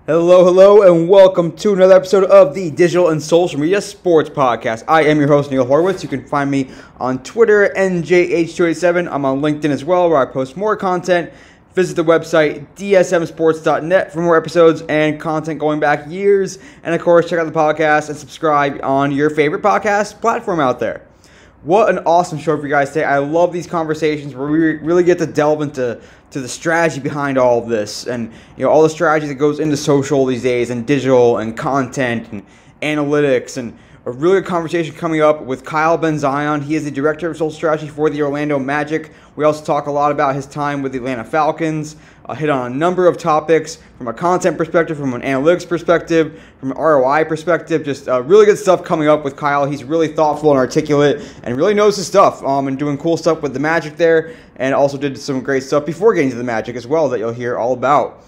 Hello, hello, and welcome to another episode of the Digital and Social Media Sports Podcast. I am your host, Neil Horowitz. You can find me on Twitter, NJH287. I'm on LinkedIn as well, where I post more content. Visit the website, dsmsports.net, for more episodes and content going back years. And, of course, check out the podcast and subscribe on your favorite podcast platform out there. What an awesome show for you guys today. I love these conversations where we really get to delve into the strategy behind all of this and all the strategy that goes into social these days and digital and content and analytics, and a really good conversation coming up with Kyle Benzion. He is the director of social strategy for the Orlando Magic. We also talk a lot about his time with the Atlanta Falcons, hit on a number of topics from a content perspective, from an analytics perspective, from an ROI perspective. Just really good stuff coming up with Kyle. He's really thoughtful and articulate and really knows his stuff, and doing cool stuff with the Magic there, and also did some great stuff before getting to the Magic as well that you'll hear all about.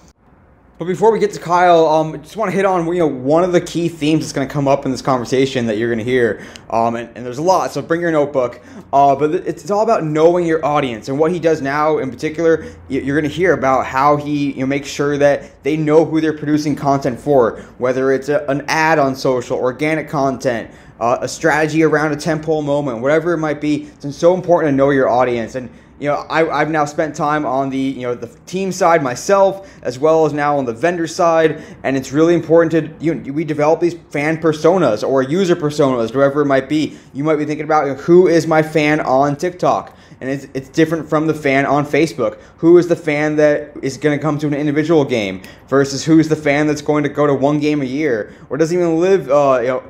But before we get to Kyle, I just want to hit on one of the key themes that's going to come up in this conversation that you're going to hear. And there's a lot, so bring your notebook. But it's all about knowing your audience, and what he does now in particular. You're going to hear about how he makes sure that they know who they're producing content for, whether it's an ad on social, organic content, a strategy around a tentpole moment, whatever it might be. It's so important to know your audience. And I've now spent time on the the team side myself, as well as now on the vendor side, and it's really important to we develop these fan personas or user personas, whatever it might be. You might be thinking about who is my fan on TikTok, and it's different from the fan on Facebook. Who is the fan that is going to come to an individual game versus who is the fan that's going to go to one game a year or doesn't even live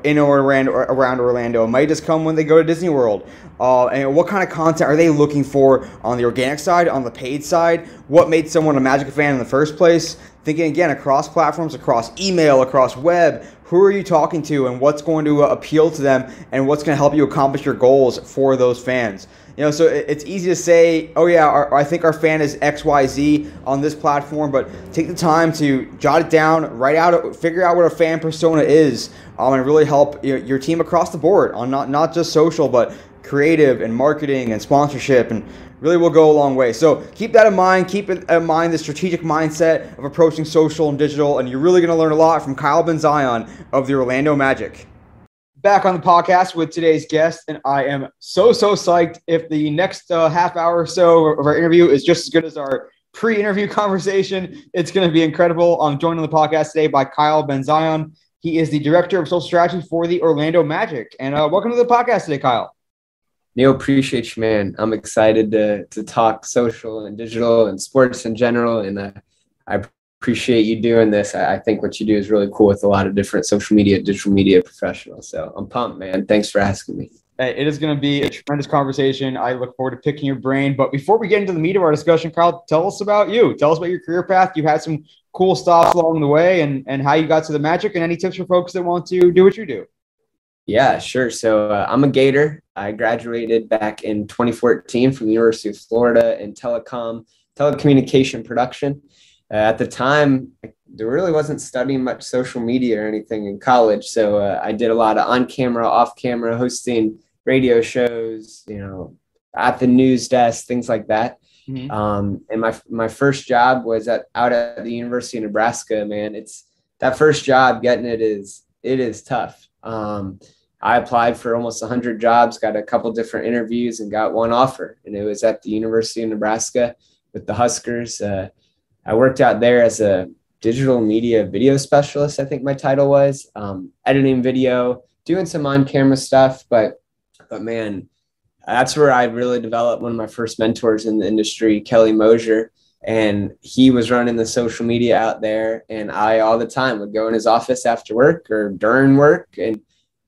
in or around Orlando? It might just come when they go to Disney World. And what kind of content are they looking for on the organic side, on the paid side? What made someone a Magic fan in the first place? Thinking again across platforms, across email, across web. Who are you talking to, and what's going to appeal to them, and what's going to help you accomplish your goals for those fans? So it's easy to say, oh yeah, I think our fan is XYZ on this platform, but take the time to jot it down, figure out what a fan persona is, and really help your team across the board on not just social, but creative and marketing and sponsorship, and really will go a long way. So keep that in mind. Keep in mind the strategic mindset of approaching social and digital, and you're really going to learn a lot from Kyle Benzion of the Orlando Magic. Back on the podcast with today's guest, and I am so psyched. If the next half hour or so of our interview is just as good as our pre-interview conversation, it's going to be incredible. I'm joined on the podcast today by Kyle Benzion. He is the director of social strategy for the Orlando Magic. And welcome to the podcast today, Kyle. Neil, appreciate you, man. I'm excited to talk social and digital and sports in general, and I appreciate you doing this. I think what you do is really cool with a lot of different social media, digital media professionals. So I'm pumped, man. Thanks for asking me. It is going to be a tremendous conversation. I look forward to picking your brain. But before we get into the meat of our discussion, Kyle, tell us about you. Tell us about your career path. You had some cool stops along the way, and how you got to the Magic, and any tips for folks that want to do what you do. Yeah, sure. So I'm a Gator. I graduated back in 2014 from the University of Florida in telecommunication production. At the time, there really wasn't studying much social media or anything in college. So I did a lot of on-camera, off-camera, hosting radio shows, at the news desk, things like that. Mm-hmm. And my first job was out at the University of Nebraska, man. It's that first job, getting it is tough. I applied for almost 100 jobs, got a couple different interviews, and got one offer. And it was at the University of Nebraska with the Huskers. I worked out there as a digital media video specialist, I think my title was, editing video, doing some on-camera stuff. But man, that's where I really developed one of my first mentors in the industry, Kelly Mosier. And he was running the social media out there. And I all the time would go in his office after work or during work and,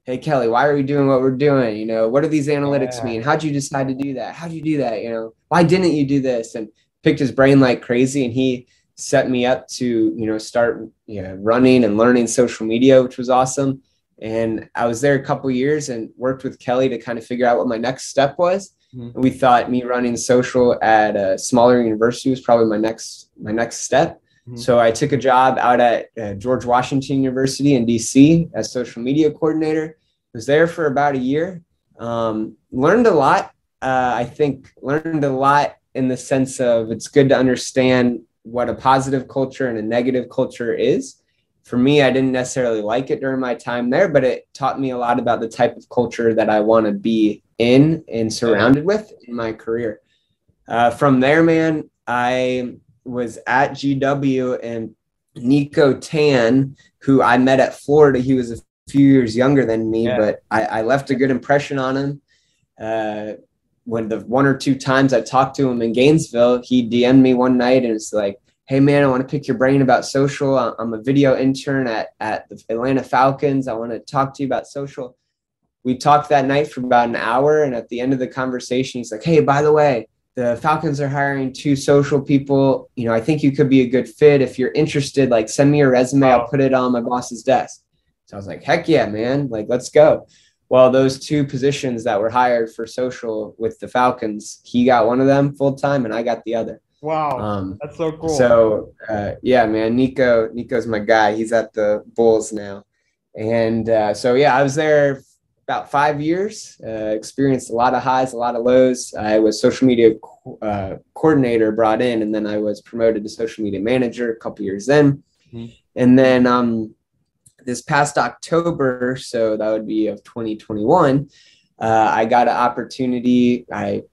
hey, Kelly, why are we doing what we're doing? What do these analytics mean? How'd you decide to do that? How'd you do that? Why didn't you do this? And picked his brain like crazy. And he set me up to, start running and learning social media, which was awesome. And I was there a couple of years and worked with Kelly to kind of figure out what my next step was. Mm-hmm. And we thought me running social at a smaller university was probably my next step. Mm-hmm. So I took a job out at George Washington University in DC as social media coordinator. Was there for about a year. Learned a lot. I think learned a lot in the sense of it's good to understand what a positive culture and a negative culture is. for me, I didn't necessarily like it during my time there, but it taught me a lot about the type of culture that I want to be in and surrounded with in my career. From there, man, I was at GW, and Nico Tan, who I met at Florida, he was a few years younger than me, but I left a good impression on him. When the one or two times I talked to him in Gainesville, he DM'd me one night and it's like, hey man, I want to pick your brain about social. I'm a video intern at the Atlanta Falcons. I want to talk to you about social. We talked that night for about an hour. And at the end of the conversation, he's like, hey, by the way, the Falcons are hiring 2 social people. You know, I think you could be a good fit. If you're interested, like send me your resume. I'll put it on my boss's desk. So I was like, heck yeah, man. Like, let's go. Well, those 2 positions that were hired for social with the Falcons, he got one of them full time and I got the other. Wow. That's so cool. So yeah, man, Nico's my guy. He's at the Bulls now. And so, yeah, I was there about 5 years, experienced a lot of highs, a lot of lows. I was social media coordinator brought in, and then I was promoted to social media manager a couple years in. Mm-hmm. And then this past October, so that would be of 2021, I got an opportunity. I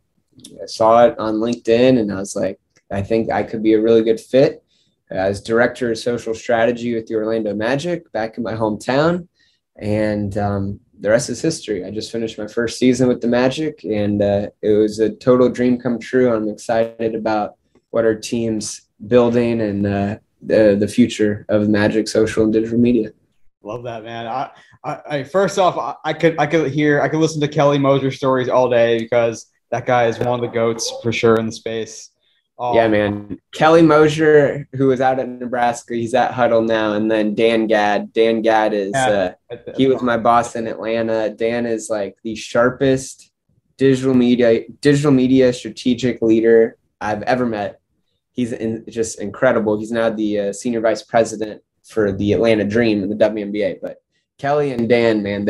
saw it on LinkedIn, and I was like, I think I could be a really good fit as director of social strategy with the Orlando Magic back in my hometown. And the rest is history. I just finished my first season with the Magic, and it was a total dream come true. I'm excited about what our team's building and the future of Magic, social, and digital media. Love that, man. I first off, I could listen to Kelly Mosier stories all day because that guy is one of the GOATs for sure in the space. Yeah, man. Kelly Mosier, who was out at Nebraska, he's at Huddle now. And then Dan Gadd. Dan Gadd is he was my boss in Atlanta. Dan is like the sharpest digital media strategic leader I've ever met. He's just incredible. He's now the senior vice president for the Atlanta Dream in the WNBA. But Kelly and Dan, man,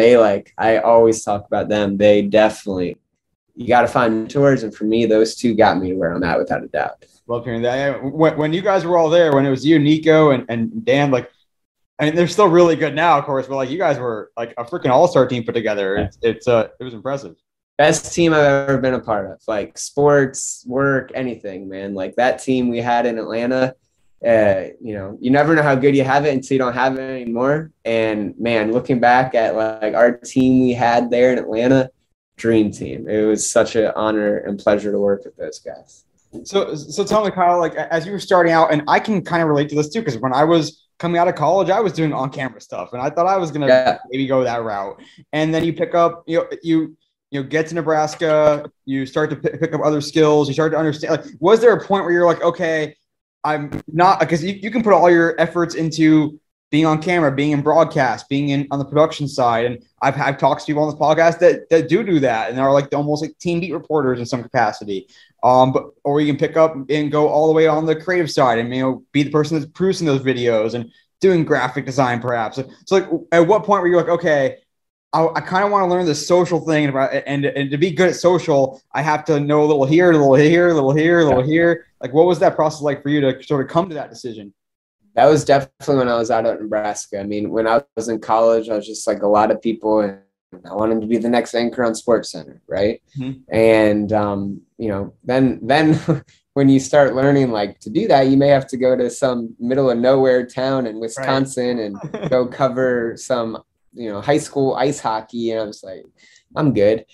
I always talk about them. They definitely, you got to find mentors. And for me, those 2 got me to where I'm at without a doubt. Love hearing that. When you guys were all there, when it was you, Nico, and Dan, like, I mean, they're still really good now, of course, but like you guys were like a freaking all-star team put together. It was impressive. Best team I've ever been a part of, like sports, work, anything, man. Like that team we had in Atlanta, you know, you never know how good you have it until you don't have it anymore. And man, looking back at like our team we had there in Atlanta, dream team. It was such an honor and pleasure to work with those guys. So tell me, Kyle, like as you were starting out, and I can kind of relate to this too, because when I was coming out of college, I was doing on-camera stuff, and I thought I was gonna maybe go that route. And then you pick up, you get to Nebraska, you start to pick up other skills, you start to understand. Like, was there a point where you're like, okay, I'm not, because you can put all your efforts into being on camera, being in broadcast, being on the production side. And I've had talks to people on this podcast that do that. And are like almost like team beat reporters in some capacity. Or you can pick up and go all the way on the creative side and, be the person that's producing those videos and doing graphic design perhaps. So like, at what point were you like, okay, I kind of want to learn the social thing and to be good at social, I have to know a little here, a little here, a little here, a little here. Like, what was that process like for you to sort of come to that decision? That was definitely when I was out at Nebraska. I mean, when I was in college, I was just like a lot of people, and I wanted to be the next anchor on SportsCenter, right? Mm-hmm. And then when you start learning like to do that, you may have to go to some middle of nowhere town in Wisconsin and go cover some high school ice hockey. And I was like, I'm good.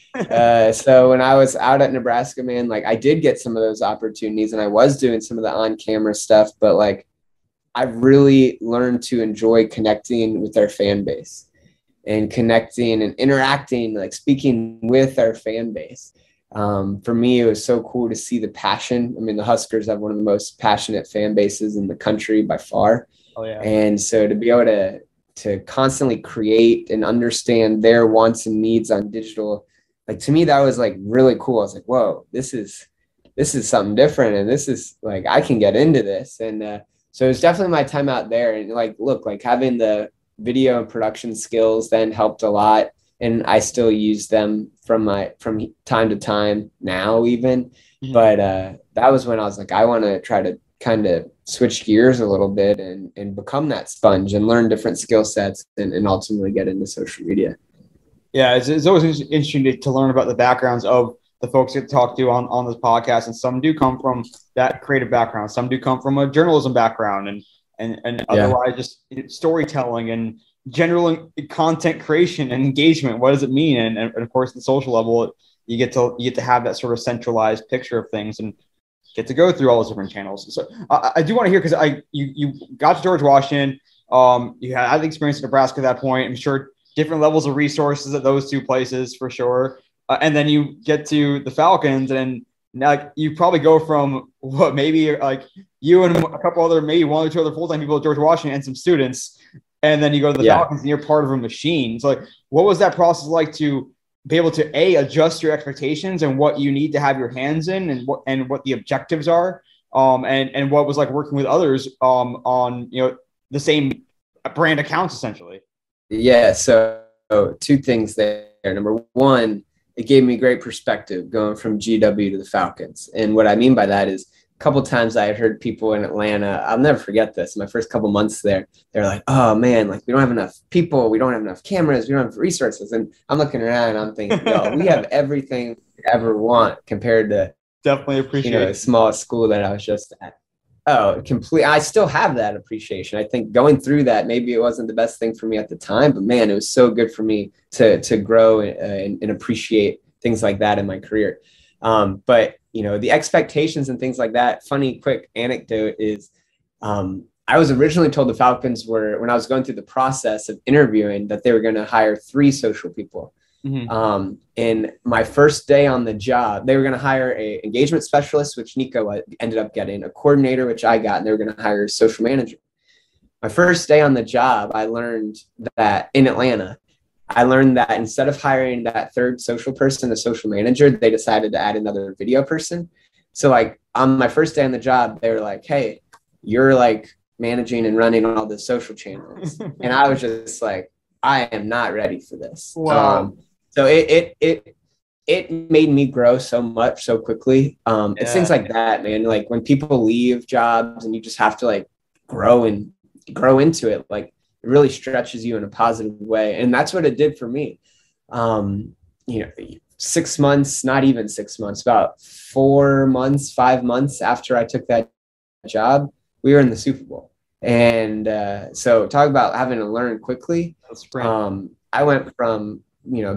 So when I was out at Nebraska, man, like I did get some of those opportunities and I was doing some of the on-camera stuff, but like I really learned to enjoy connecting with our fan base and connecting and interacting, like speaking with our fan base. For me, it was so cool to see the passion. I mean, the Huskers have one of the most passionate fan bases in the country by far. Oh, yeah. And so to be able to constantly create and understand their wants and needs on digital, like to me, that was like really cool. I was like, whoa, this is something different. And this is like, I can get into this. And so it's definitely my time out there. And like, look, like having the video and production skills then helped a lot. And I still use them from time to time now even. Mm-hmm. But that was when I was like, I want to try to kind of switch gears a little bit and become that sponge and learn different skill sets and ultimately get into social media. Yeah, it's always interesting to learn about the backgrounds of the folks you talk to on this podcast. And some do come from that creative background. Some do come from a journalism background and otherwise just storytelling and general content creation and engagement. What does it mean? And of course, the social level, you get to have that sort of centralized picture of things and get to go through all those different channels. So I do want to hear, because you got to George Washington. You had the experience in Nebraska at that point. I'm sure different levels of resources at those two places for sure. And then you get to the Falcons, and now you probably go from what maybe like you and a couple other, maybe one or two other full-time people at George Washington and some students, and then you go to the Falcons and you're part of a machine. So like, what was that process like to be able to adjust your expectations and what you need to have your hands in, and what the objectives are, and what was like working with others on the same brand accounts essentially. Yeah. So two things there. Number one, it gave me great perspective going from GW to the Falcons. And what I mean by that is a couple of times I had heard people in Atlanta, I'll never forget this, my first couple months there, they're like, oh man, like we don't have enough people, we don't have enough cameras, we don't have resources. And I'm looking around and I'm thinking, yo, we have everything we ever want compared to definitely appreciate the smallest school that I was just at. Oh, completely. I still have that appreciation. I think going through that, maybe it wasn't the best thing for me at the time, but man, it was so good for me to grow and appreciate things like that in my career. But the expectations and things like that. Funny, quick anecdote is, I was originally told the Falcons were, when I was going through the process of interviewing, that they were going to hire 3 social people. Mm-hmm. And my first day on the job, they were going to hire an engagement specialist, which Nico ended up getting, a coordinator, which I got, and they were going to hire a social manager. My first day on the job, I learned that in Atlanta, instead of hiring that third social person, a social manager, they decided to add another video person. So like on my first day on the job, they were like, hey, you're like managing and running all the social channels. And I was just like, I am not ready for this. Wow. So it made me grow so much so quickly. It's things like that, man. Like when people leave jobs and you just have to like grow into it, like it really stretches you in a positive way. And that's what it did for me. 6 months, not even 6 months, about 4 months, 5 months after I took that job, we were in the Super Bowl. And so talk about having to learn quickly. I went from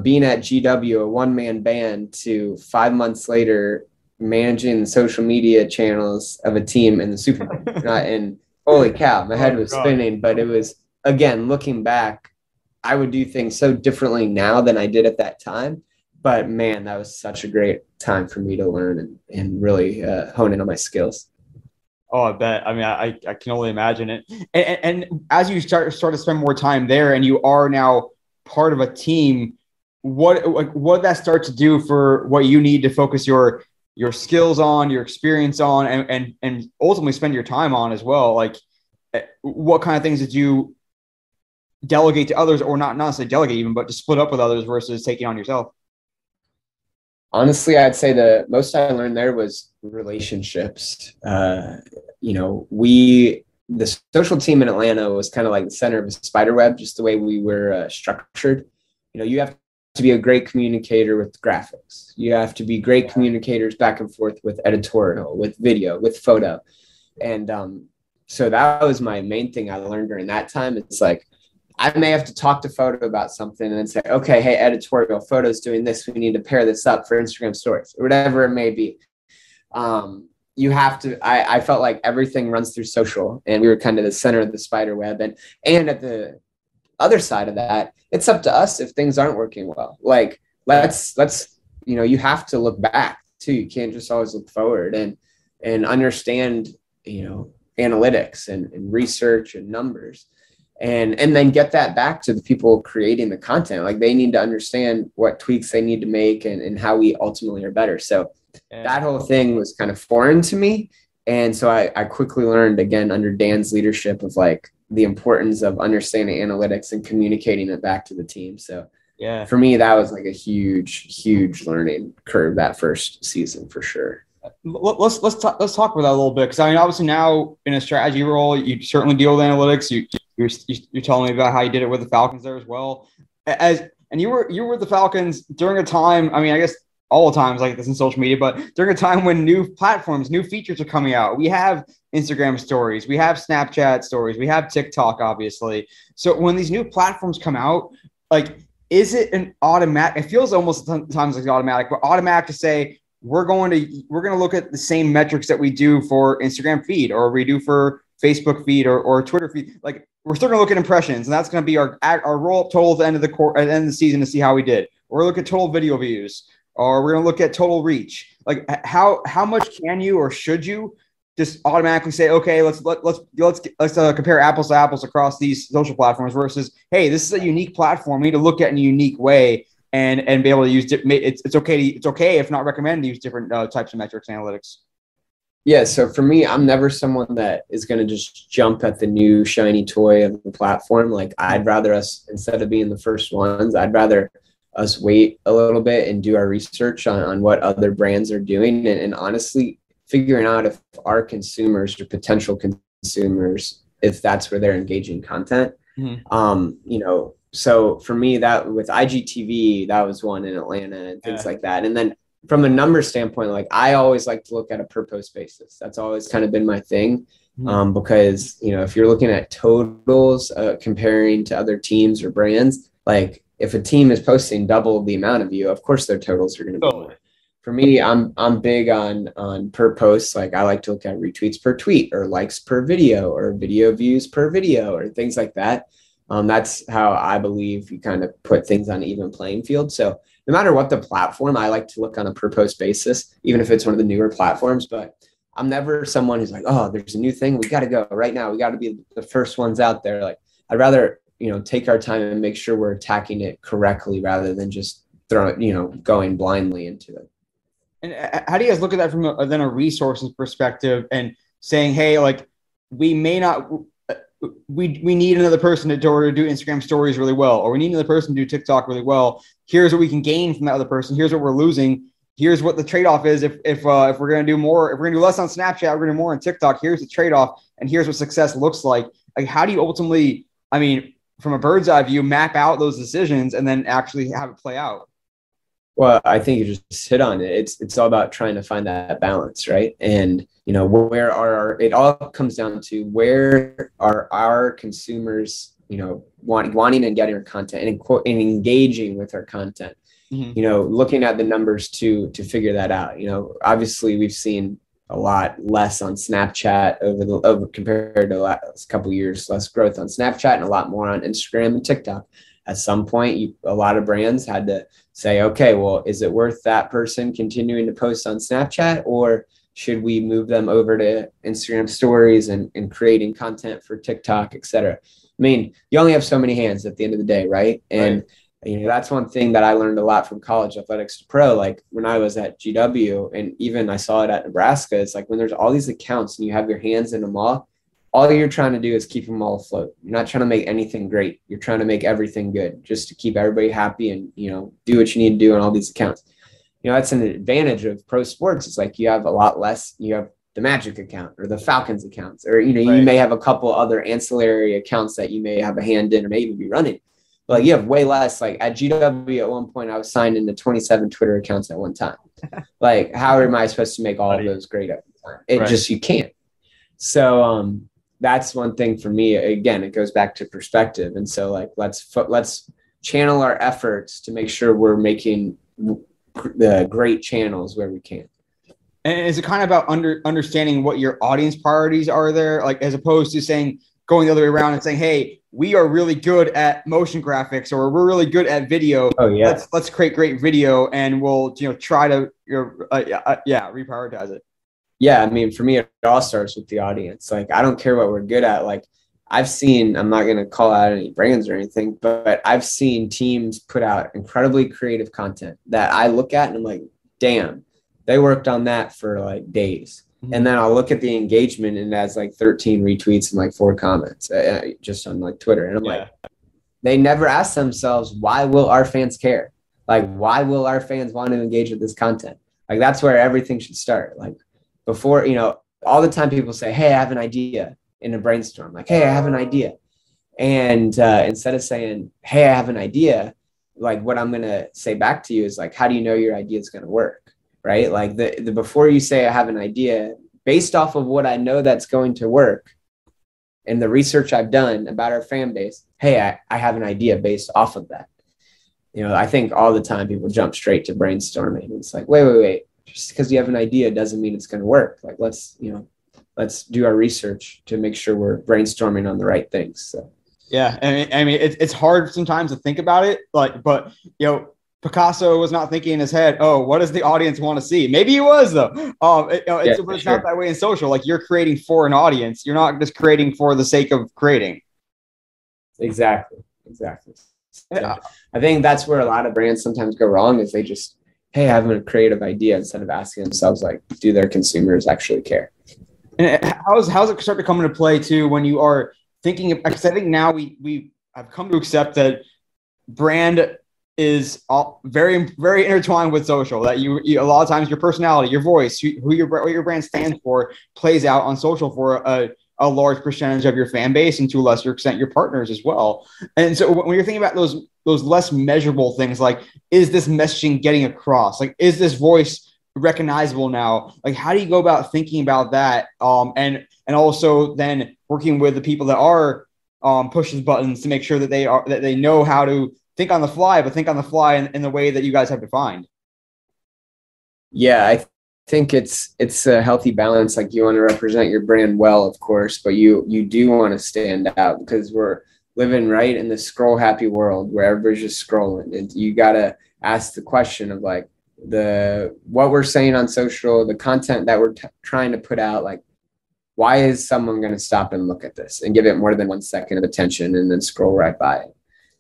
being at GW, a one-man band, to 5 months later managing the social media channels of a team in the Super Bowl. And holy cow, my head was spinning. But it was, again, looking back, I would do things so differently now than I did at that time. But man, that was such a great time for me to learn and really hone in on my skills. Oh, I bet. I mean, I can only imagine it. And as you start to spend more time there, and you are now part of a team, what that start to do for what you need to focus your skills on, your experience on, and ultimately spend your time on as well. Like, what kind of things did you delegate to others, or not necessarily delegate even, but to split up with others versus taking on yourself? Honestly, I'd say the most I learned there was relationships. The social team in Atlanta was kind of like the center of a spider web, just the way we were structured. You have to be a great communicator with graphics. You have to be great communicators back and forth with editorial, with video, with photo. And so that was my main thing I learned during that time. It's like, I may have to talk to photo about something and then say, okay, hey, editorial, photo's doing this. We need to pair this up for Instagram stories or whatever it may be. You have to, I felt like everything runs through social, and we were kind of the center of the spider web. And at the other side of that, it's up to us if things aren't working well. Like, let's, you have to look back too. You can't just always look forward and understand, analytics and research and numbers. And then get that back to the people creating the content. Like, they need to understand what tweaks they need to make and how we ultimately are better. So that whole thing was kind of foreign to me. And so I quickly learned, again, under Dan's leadership, of like the importance of understanding analytics and communicating it back to the team. So for me, that was like a huge, huge learning curve that first season for sure. Let's talk about that a little bit, because I mean, obviously now in a strategy role, you certainly deal with analytics. You're telling me about how you did it with the Falcons there as well. And you were with the Falcons during a time. I mean, I guess all times like this in social media, but during a time when new platforms, new features are coming out. We have Instagram stories, we have Snapchat stories, we have TikTok, obviously. So when these new platforms come out, like, is it an automatic? It feels almost sometimes like automatic, but automatic to say we're going to look at the same metrics that we do for Instagram feed, or we do for Facebook feed, or Twitter feed. Like, we're still going to look at impressions, and that's going to be our roll up total at the end of the season to see how we did. We're going to look at total video views, or we're going to look at total reach. Like, how much can you or should you just automatically say, okay, let's compare apples to apples across these social platforms versus, hey, this is a unique platform. We need to look at it in a unique way and be able to use it's okay if not recommended to use different types of metrics and analytics. Yeah, so for me, I'm never someone that is going to just jump at the new shiny toy of the platform. Like, I'd rather us, instead of being the first ones, I'd rather us wait a little bit and do our research on what other brands are doing, and honestly figuring out if our consumers or potential consumers, if that's where they're engaging content. So for me, that with IGTV, that was one in Atlanta and things like that. And then from a number standpoint, like, I always like to look at a per post basis. That's always kind of been my thing. Because, if you're looking at totals, comparing to other teams or brands, like, if a team is posting double the amount of you, of course their totals are going to be more. For me, I'm big on per post. Like, I like to look at retweets per tweet, or likes per video, or video views per video, or things like that. That's how I believe you kind of put things on an even playing field. So no matter what the platform, I like to look on a per post basis, even if it's one of the newer platforms. But I'm never someone who's like, oh, there's a new thing, we got to go right now, we got to be the first ones out there. Like, I'd rather, take our time and make sure we're attacking it correctly rather than just going blindly into it. And how do you guys look at that from a resources perspective, and saying, hey, like, we may not, we need another person to do Instagram stories really well, or we need another person to do TikTok really well. Here's what we can gain from that other person. Here's what we're losing. Here's what the trade-off is. If we're going to do more, if we're going to do less on Snapchat, we're going to do more on TikTok. Here's the trade-off, and here's what success looks like. Like, how do you ultimately, I mean, from a bird's eye view, map out those decisions and then actually have it play out? Well, I think you just hit on it. It's all about trying to find that balance, right? And it all comes down to where are our consumers, wanting and getting our content, and engaging with our content. Looking at the numbers to figure that out. Obviously we've seen a lot less on Snapchat over compared to the last couple of years, less growth on Snapchat and a lot more on Instagram and TikTok. At some point, a lot of brands had to say, okay, well, is it worth that person continuing to post on Snapchat, or should we move them over to Instagram stories and creating content for TikTok, et cetera? I mean, you only have so many hands at the end of the day, right? And that's one thing that I learned a lot from college athletics to pro. Like, when I was at GW, and even I saw it at Nebraska, it's like, when there's all these accounts and you have your hands in them all you're trying to do is keep them all afloat. You're not trying to make anything great. You're trying to make everything good, just to keep everybody happy and, do what you need to do on all these accounts. That's an advantage of pro sports. It's like, you have a lot less. You have the Magic account or the Falcons accounts, or, you may have a couple other ancillary accounts that you may have a hand in or maybe be running. But, like, you have way less. Like, at GW at one point, I was signed into 27 Twitter accounts at one time. Like, how am I supposed to make all of those great at the time? You can't. So, that's one thing for me. Again, it goes back to perspective. And so, like, let's channel our efforts to make sure we're making the great channels where we can. And is it kind of about understanding what your audience priorities are there? Like, as opposed to going the other way around and saying, hey, we are really good at motion graphics, or we're really good at video. Oh yeah. Let's create great video, and we'll, try to, reprioritize it. Yeah, I mean, for me, it all starts with the audience. Like, I don't care what we're good at. Like, I'm not going to call out any brands or anything, but I've seen teams put out incredibly creative content that I look at and I'm like, damn, they worked on that for like days. Mm-hmm. And then I'll look at the engagement and it has like 13 retweets and like 4 comments just on like Twitter. And I'm like, they never ask themselves, why will our fans care? Like, why will our fans want to engage with this content? Like that's where everything should start. Like before, all the time people say, hey, I have an idea in a brainstorm. Like, hey, I have an idea. And instead of saying, hey, I have an idea, like what I'm going to say back to you is like, how do you know your idea is going to work? Right? Like the before you say I have an idea, based off of what I know that's going to work and the research I've done about our fan base, hey, I have an idea based off of that. I think all the time people jump straight to brainstorming. It's like, wait. Just because you have an idea doesn't mean it's going to work. Like, let's do our research to make sure we're brainstorming on the right things. So. Yeah, I mean, it's hard sometimes to think about it, but Picasso was not thinking in his head, oh, what does the audience want to see? Maybe he was though. It's not that way in social. Like you're creating for an audience. You're not just creating for the sake of creating. Exactly. Yeah. I think that's where a lot of brands sometimes go wrong is they just, hey, I have a creative idea instead of asking themselves like, do their consumers actually care? And how's it start to come into play too when you are thinking of, because I think now we have come to accept that brand is all very, very intertwined with social, that you a lot of times your personality, your voice, what your brand stands for plays out on social for a large percentage of your fan base and to a lesser extent your partners as well. And so when you're thinking about those less measurable things, like, is this messaging getting across? Like, is this voice recognizable now? Like, how do you go about thinking about that? And also then working with the people that are pushes buttons to make sure that they know how to think on the fly, but think on the fly in the way that you guys have defined. Yeah, I think it's a healthy balance. Like you want to represent your brand well, of course, but you do want to stand out because we're living right in the scroll happy world where everybody's just scrolling. And you got to ask the question of like what we're saying on social, the content that we're trying to put out, like, why is someone going to stop and look at this and give it more than 1 second of attention and then scroll right by it?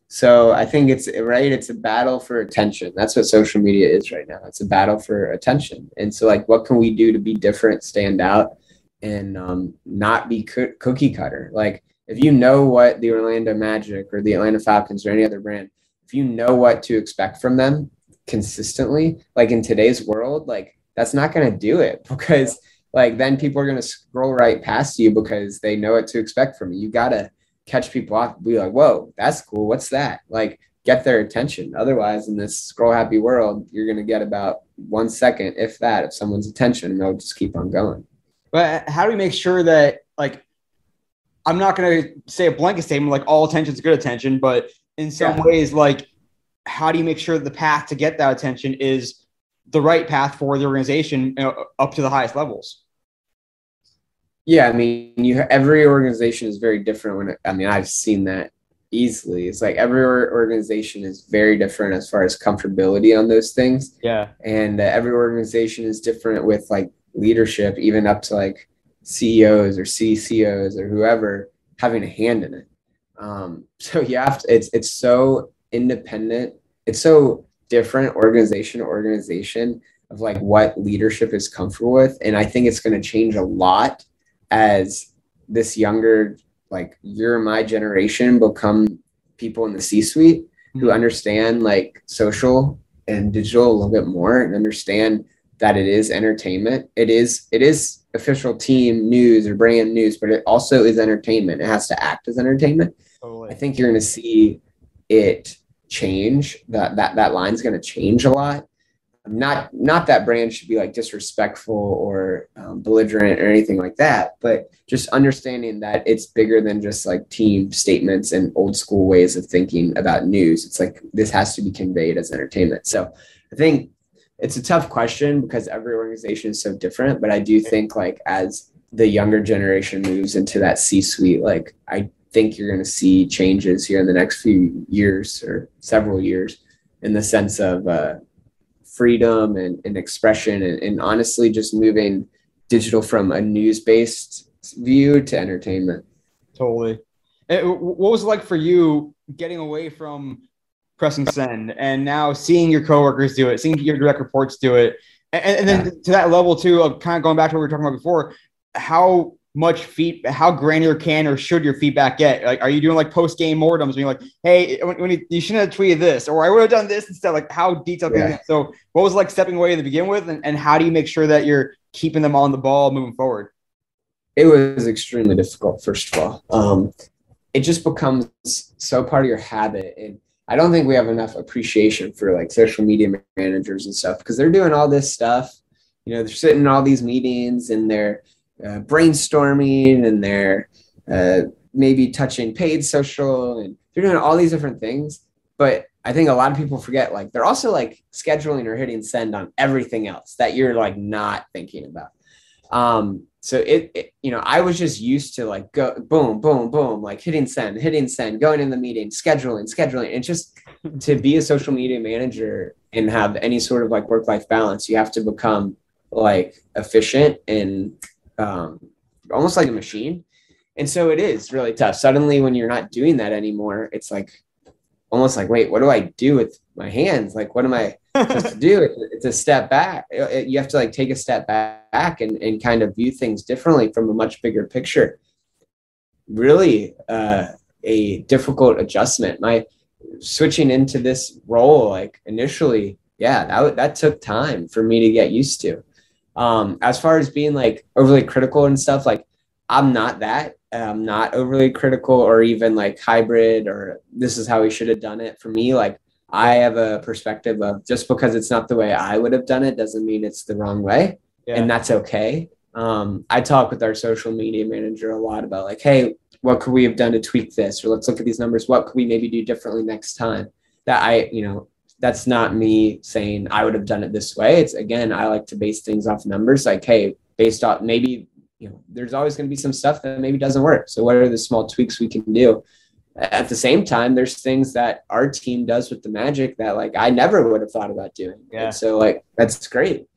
So I think it's a battle for attention. That's what social media is right now. It's a battle for attention. And so like, what can we do to be different, stand out, and not be cookie cutter? Like if you know what the Orlando Magic or the Atlanta Falcons or any other brand, if you know what to expect from them consistently, like in today's world, like that's not going to do it because like then people are going to scroll right past you because they know what to expect from you. You got to catch people off and be like, whoa, that's cool. What's that? Like get their attention. Otherwise in this scroll happy world, you're going to get about 1 second, if that, of someone's attention and they'll just keep on going. But how do we make sure that like, I'm not going to say a blanket statement, like all attention is good attention, but in some ways, like how do you make sure that the path to get that attention is the right path for the organization up to the highest levels? Yeah, I mean, every organization is very different. I've seen that easily. It's like every organization is very different as far as comfortability on those things. Yeah. And every organization is different with like leadership, even up to like CEOs or CCOs or whoever having a hand in it. So you have to, it's so independent. It's so different organization to organization of like what leadership is comfortable with. And I think it's going to change a lot as this younger, like you're my generation, become people in the C-suite who understand like social and digital a little bit more and understand that it is entertainment. It is official team news or brand news, but it also is entertainment. It has to act as entertainment. Totally. I think you're going to see it change. That line's going to change a lot. Not that brand should be like disrespectful or belligerent or anything like that, but just understanding that it's bigger than just like team statements and old school ways of thinking about news. It's like this has to be conveyed as entertainment. So I think it's a tough question because every organization is so different, but I do think like as the younger generation moves into that C-suite, like I think you're going to see changes here in the next few years or several years in the sense of freedom and expression and honestly just moving digital from a news-based view to entertainment. Totally. What was it like for you getting away from pressing send and now seeing your coworkers do it, seeing your direct reports do it, and then to that level too of kind of going back to what we were talking about before, how much how granular can or should your feedback get? Like, are you doing like post game mortems being like, hey, when you shouldn't have tweeted this, or I would have done this instead? Like, how detailed can it? So what was like stepping away to begin with, and how do you make sure that you're keeping them on the ball moving forward? It was extremely difficult, first of all. It just becomes so part of your habit. And I don't think we have enough appreciation for like social media managers and stuff, because they're doing all this stuff. You know, they're sitting in all these meetings and they're brainstorming, and they're maybe touching paid social, and they're doing all these different things. But I think a lot of people forget, like, they're also like scheduling or hitting send on everything else that you're like not thinking about. So it, you know, I was just used to like go boom, boom, boom, like hitting send, going in the meeting, scheduling. And just to be a social media manager and have any sort of like work-life balance, you have to become like efficient and almost like a machine. And so it is really tough. Suddenly when you're not doing that anymore, it's like almost like, wait, what do I do with my hands? Like, what am I supposed to do? It's a step back. You have to like take a step back and kind of view things differently from a much bigger picture. Really a difficult adjustment. My switching into this role, like initially, that took time for me to get used to. As far as being like overly critical and stuff, like I'm not that. I'm not overly critical or even like hybrid or this is how we should have done it. For me, like I have a perspective of just because it's not the way I would have done it doesn't mean it's the wrong way. Yeah. And that's okay. I talk with our social media manager a lot about like, hey, what could we have done to tweak this? Or let's look at these numbers. What could we maybe do differently next time? That's not me saying I would have done it this way. It's, again, I like to base things off numbers. Like, hey, based off maybe, there's always going to be some stuff that maybe doesn't work. So what are the small tweaks we can do? At the same time, there's things that our team does with the Magic that like I never would have thought about doing. Yeah. And so like that's great.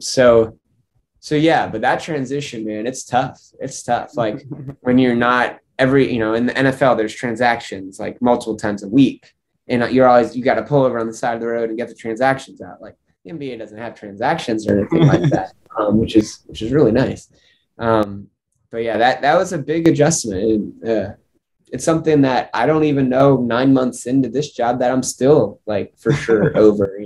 So yeah, but that transition, man, it's tough. It's tough. Like when you're not in the NFL, there's transactions like multiple times a week, and you got to pull over on the side of the road and get the transactions out. Like the NBA doesn't have transactions or anything like that, which is really nice. But yeah, that was a big adjustment. And, it's something that I don't even know 9 months into this job that I'm still like for sure over,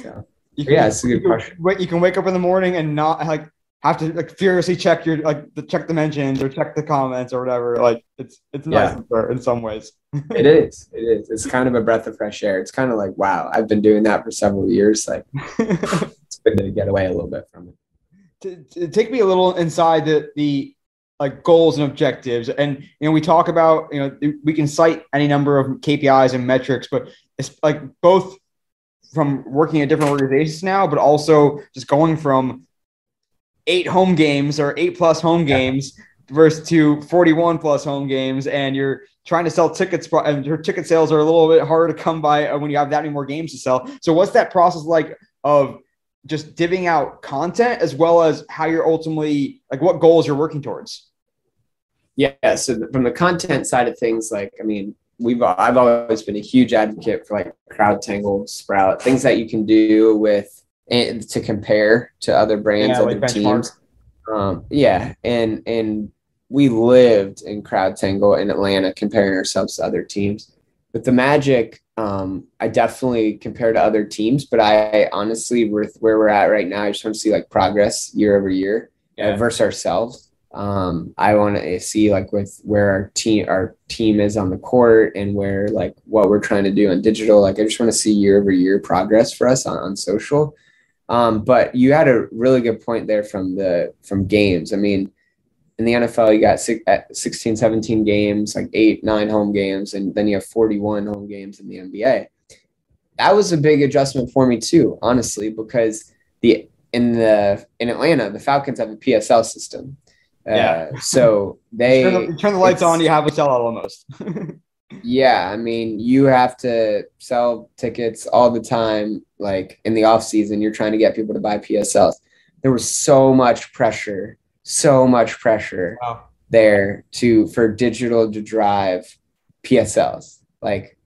So it's a good question. You can wake up in the morning and not like have to like furiously check check the mentions or check the comments or whatever. Like it's nice in some ways. It is. It's kind of a breath of fresh air. It's kind of like, wow, I've been doing that for several years. Like it's good to get away a little bit from it. To take me a little inside the like goals and objectives. And, we talk about, we can cite any number of KPIs and metrics, but it's like both from working at different organizations now, but also just going from 8 home games or 8+ home games versus to 41+ home games. And you're trying to sell tickets, and your ticket sales are a little bit harder to come by when you have that many more games to sell. So what's that process like of just divvying out content as well as how you're ultimately like what goals you're working towards? Yeah. So from the content side of things, like, I mean, I've always been a huge advocate for like CrowdTangle, Sprout, things that you can do with and to compare to other brands, other teams. And we lived in CrowdTangle in Atlanta comparing ourselves to other teams. With the Magic, I definitely compare to other teams, but I honestly, with where we're at right now, I just want to see like progress year over year versus ourselves. I want to see like with where our team is on the court and where like what we're trying to do on digital. Like I just want to see year over year progress for us on social. But you had a really good point there from games. I mean, in the NFL, you got 16, 17 games, like 8, 9 home games, and then you have 41 home games in the NBA. That was a big adjustment for me too, honestly, because in Atlanta, the Falcons have a PSL system. So they turn the lights on, you have a sellout almost. Yeah, I mean, you have to sell tickets all the time. Like in the off season, you're trying to get people to buy PSLs. There was so much pressure there for digital to drive PSLs. Like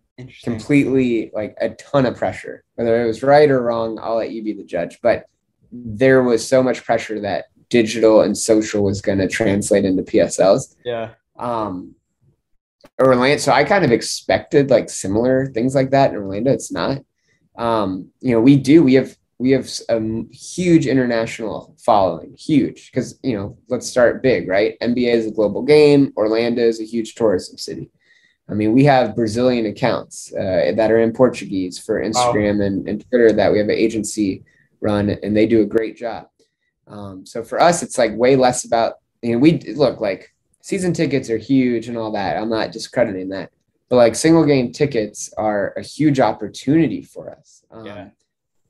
completely, like a ton of pressure. Whether it was right or wrong, I'll let you be the judge. But there was so much pressure that digital and social was going to translate into PSLs. Yeah. Orlando, so I kind of expected like similar things like that in Orlando. It's not. We have a huge international following, huge, because let's start big, right? NBA is a global game. Orlando is a huge tourism city. I mean, we have Brazilian accounts that are in Portuguese for Instagram and Twitter that we have an agency run, and they do a great job. So for us, it's like way less about, we look like season tickets are huge and all that. I'm not discrediting that, but like single game tickets are a huge opportunity for us.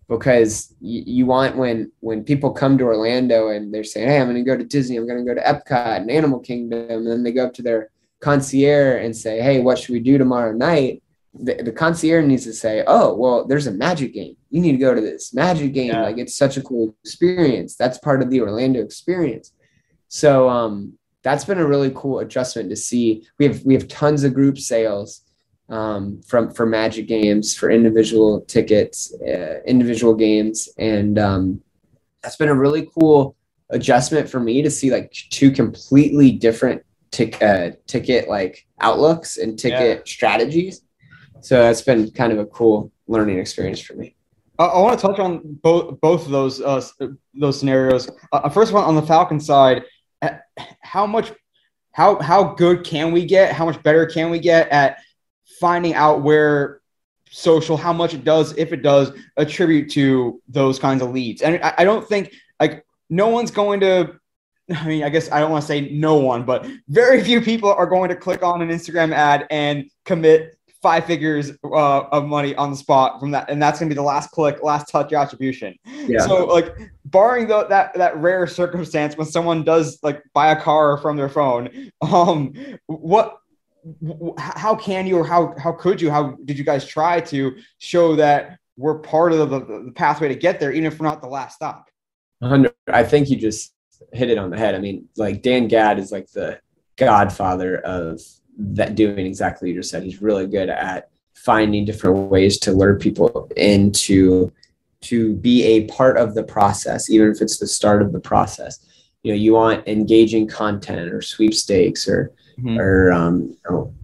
Because you want when people come to Orlando and they're saying, hey, I'm going to go to Disney, I'm going to go to Epcot and Animal Kingdom, and then they go up to their concierge and say, hey, what should we do tomorrow night? The concierge needs to say, oh, well, there's a Magic game. You need to go to this Magic game. Yeah. Like, it's such a cool experience. That's part of the Orlando experience. So that's been a really cool adjustment to see. We have tons of group sales for Magic games, for individual tickets, individual games. And that's been a really cool adjustment for me to see like two completely different ticket like outlooks and ticket strategies. So that's been kind of a cool learning experience for me. I want to touch on both of those scenarios. First one on the Falcon side, how good can we get? How much better can we get at finding out where social, how much it does, if it does, attribute to those kinds of leads? And I don't think like no one's going to, I mean, I guess I don't want to say no one, but very few people are going to click on an Instagram ad and commit 5 figures of money on the spot from that. And that's going to be the last click, last touch attribution. Yeah. So like barring that rare circumstance when someone does like buy a car from their phone, how can you, or how could you, how did you guys try to show that we're part of the pathway to get there, even if we're not the last stop? I think you just hit it on the head. I mean, like Dan Gadd is like the godfather of that, doing exactly what you just said. He's really good at finding different ways to lure people into to be a part of the process, even if it's the start of the process. You want engaging content or sweepstakes or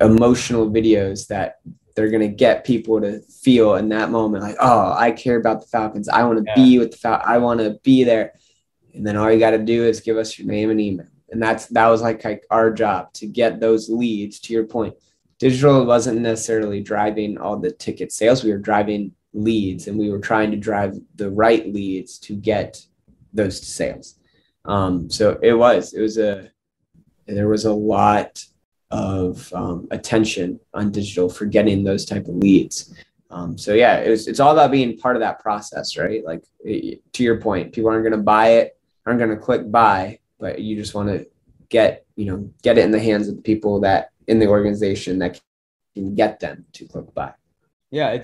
emotional videos that they're going to get people to feel in that moment, like, oh, I care about the Falcons. I want to be with the Falcons. I want to be there. And then all you got to do is give us your name and email. And that was like our job, to get those leads. To your point, digital wasn't necessarily driving all the ticket sales. We were driving leads, and we were trying to drive the right leads to get those sales. So there was a lot of attention on digital for getting those type of leads. So yeah, it's all about being part of that process, right? Like to your point, people aren't going to buy it, aren't going to click buy, but you just want to get it in the hands of the people that in the organization that can get them to click buy. Yeah,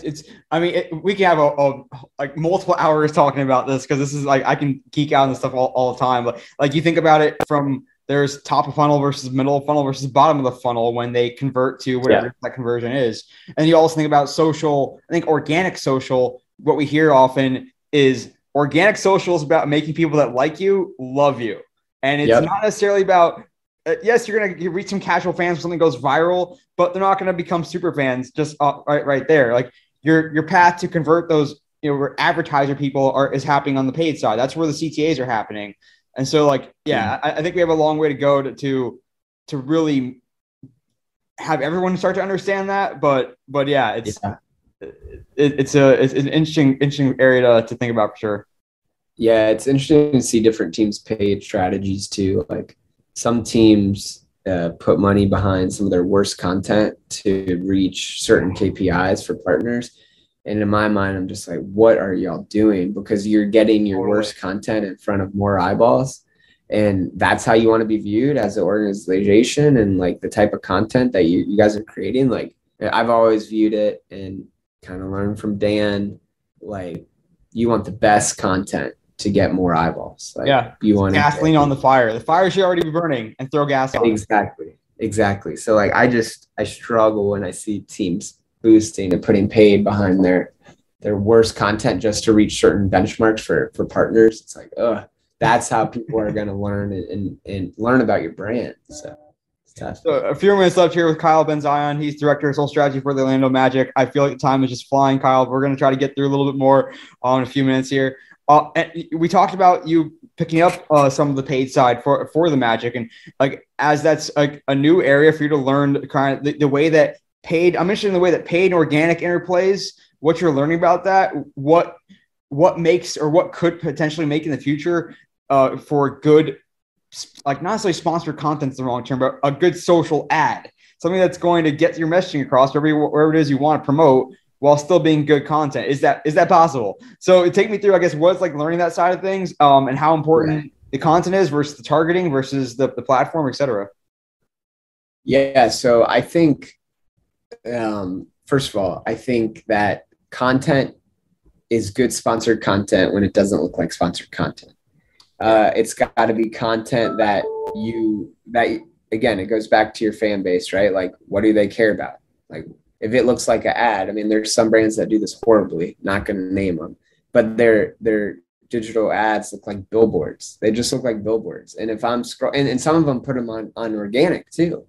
we can have like multiple hours talking about this, because this is like, I can geek out on this stuff all the time. But like, you think about it from, there's top of funnel versus middle of funnel versus bottom of the funnel when they convert to whatever that conversion is. And you also think about social. I think organic social, what we hear often is organic social is about making people that like you love you. And it's not necessarily about, yes, you're going to reach some casual fans when something goes viral, but they're not going to become super fans just right there. Like your path to convert those, where advertiser people is happening on the paid side. That's where the CTAs are happening. And so like, I think we have a long way to go to really have everyone start to understand that. But yeah, it's an interesting area to think about for sure. Yeah, it's interesting to see different teams' paid strategies too. Like some teams put money behind some of their worst content to reach certain KPIs for partners. And in my mind, I'm just like, what are y'all doing? Because you're getting your worst content in front of more eyeballs. And that's how you want to be viewed as an organization, and like the type of content that you guys are creating. Like I've always viewed it and kind of learned from Dan, like you want the best content to get more eyeballs. Like, you want gasoline on the fire. The fire should already be burning, and throw gas on. Exactly. So like I struggle when I see teams boosting and putting paid behind their worst content just to reach certain benchmarks for partners. It's like, that's how people are going to learn and learn about your brand. So it's tough. So a few minutes left here with Kyle Benzion. He's director of social strategy for the Orlando Magic. I feel like the time is just flying, Kyle. We're going to try to get through a little bit more in a few minutes here. And we talked about you picking up some of the paid side for the Magic, and like as that's like a new area for you to learn kind of the way that paid. I'm interested in the way that paid and organic interplays. What you're learning about that, what makes or what could potentially make in the future for good, like not necessarily sponsored content is the wrong term, but a good social ad, something that's going to get your messaging across wherever it is you want to promote while still being good content. Is that possible? So take me through, I guess, what's like learning that side of things, and how important the content is versus the targeting versus the platform, et cetera. Yeah. So I think, first of all, I think that content is good sponsored content when it doesn't look like sponsored content. It's got to be content that again, it goes back to your fan base, right? Like, what do they care about? Like, if it looks like an ad, I mean, there's some brands that do this horribly, not going to name them, but their digital ads look like billboards. They just look like billboards. And if I'm scrolling, and some of them put them on organic too.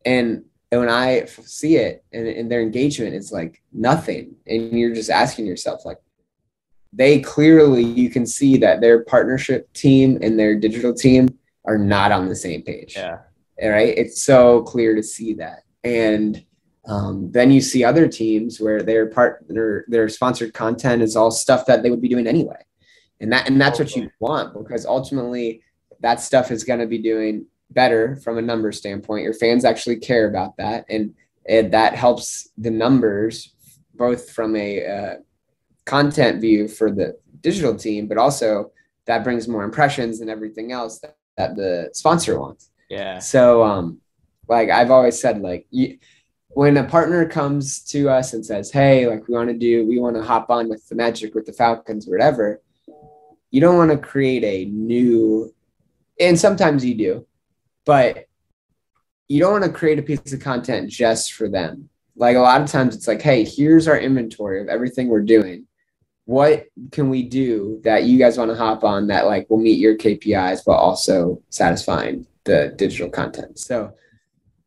And when I see it and their engagement is like nothing, and you're just asking yourself, like, you can see that their partnership team and their digital team are not on the same page. Yeah. Right. It's so clear to see that. And then you see other teams where their sponsored content is all stuff that they would be doing anyway. And that's what you want, because ultimately that stuff is going to be doing better from a numbers standpoint. Your fans actually care about that. And that helps the numbers, both from a content view for the digital team, but also that brings more impressions and everything else that the sponsor wants. Yeah. So, like I've always said, like, when a partner comes to us and says, hey, like we want to hop on with the Magic, with the Falcons, whatever, you don't want to create a new, and sometimes you do, but you don't want to create a piece of content just for them. Like a lot of times it's like, hey, here's our inventory of everything we're doing. What can we do that you guys want to hop on that like will meet your KPIs, but also satisfying the digital content? So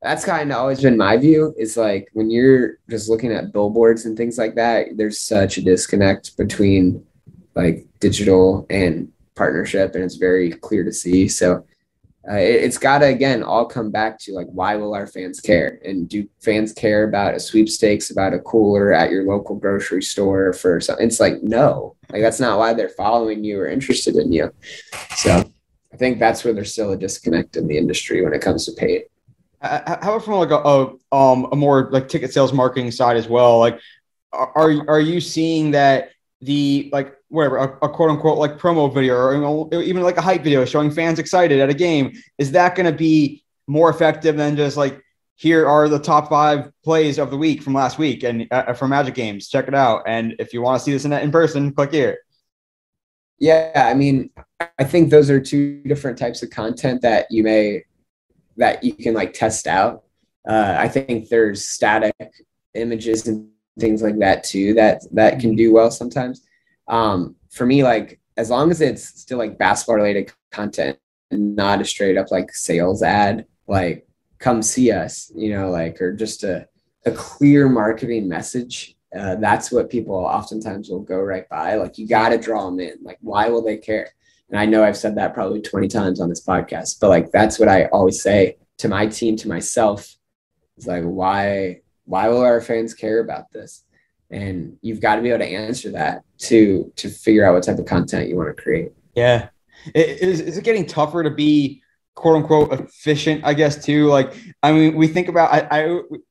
that's kind of always been my view, is like when you're just looking at billboards and things like that, there's such a disconnect between like digital and partnership, and it's very clear to see. So it's got to, again, all come back to like, why will our fans care? And do fans care about a sweepstakes, about a cooler at your local grocery store for something? It's like, no, like that's not why they're following you or interested in you. So I think that's where there's still a disconnect in the industry when it comes to paid. How about from like a more like ticket sales marketing side as well? Like, are you seeing that the like whatever a quote unquote like promo video or even like a hype video showing fans excited at a game, is that going to be more effective than just like, here are the top 5 plays of the week from last week and from Magic games, check it out, and if you want to see this in person, click here? Yeah, I mean, I think those are two different types of content that you can like test out. I think there's static images and things like that too that can do well sometimes. For me, like as long as it's still like basketball related content and not a straight up like sales ad, like come see us, like, or just a clear marketing message. That's what people oftentimes will go right by. Like you got to draw them in. Like, why will they care? And I know I've said that probably 20 times on this podcast, but like, that's what I always say to my team, to myself. It's like, why will our fans care about this? And you've got to be able to answer that to figure out what type of content you want to create. Yeah. Is it getting tougher to be quote unquote efficient, I guess, too? Like, I mean, we think about,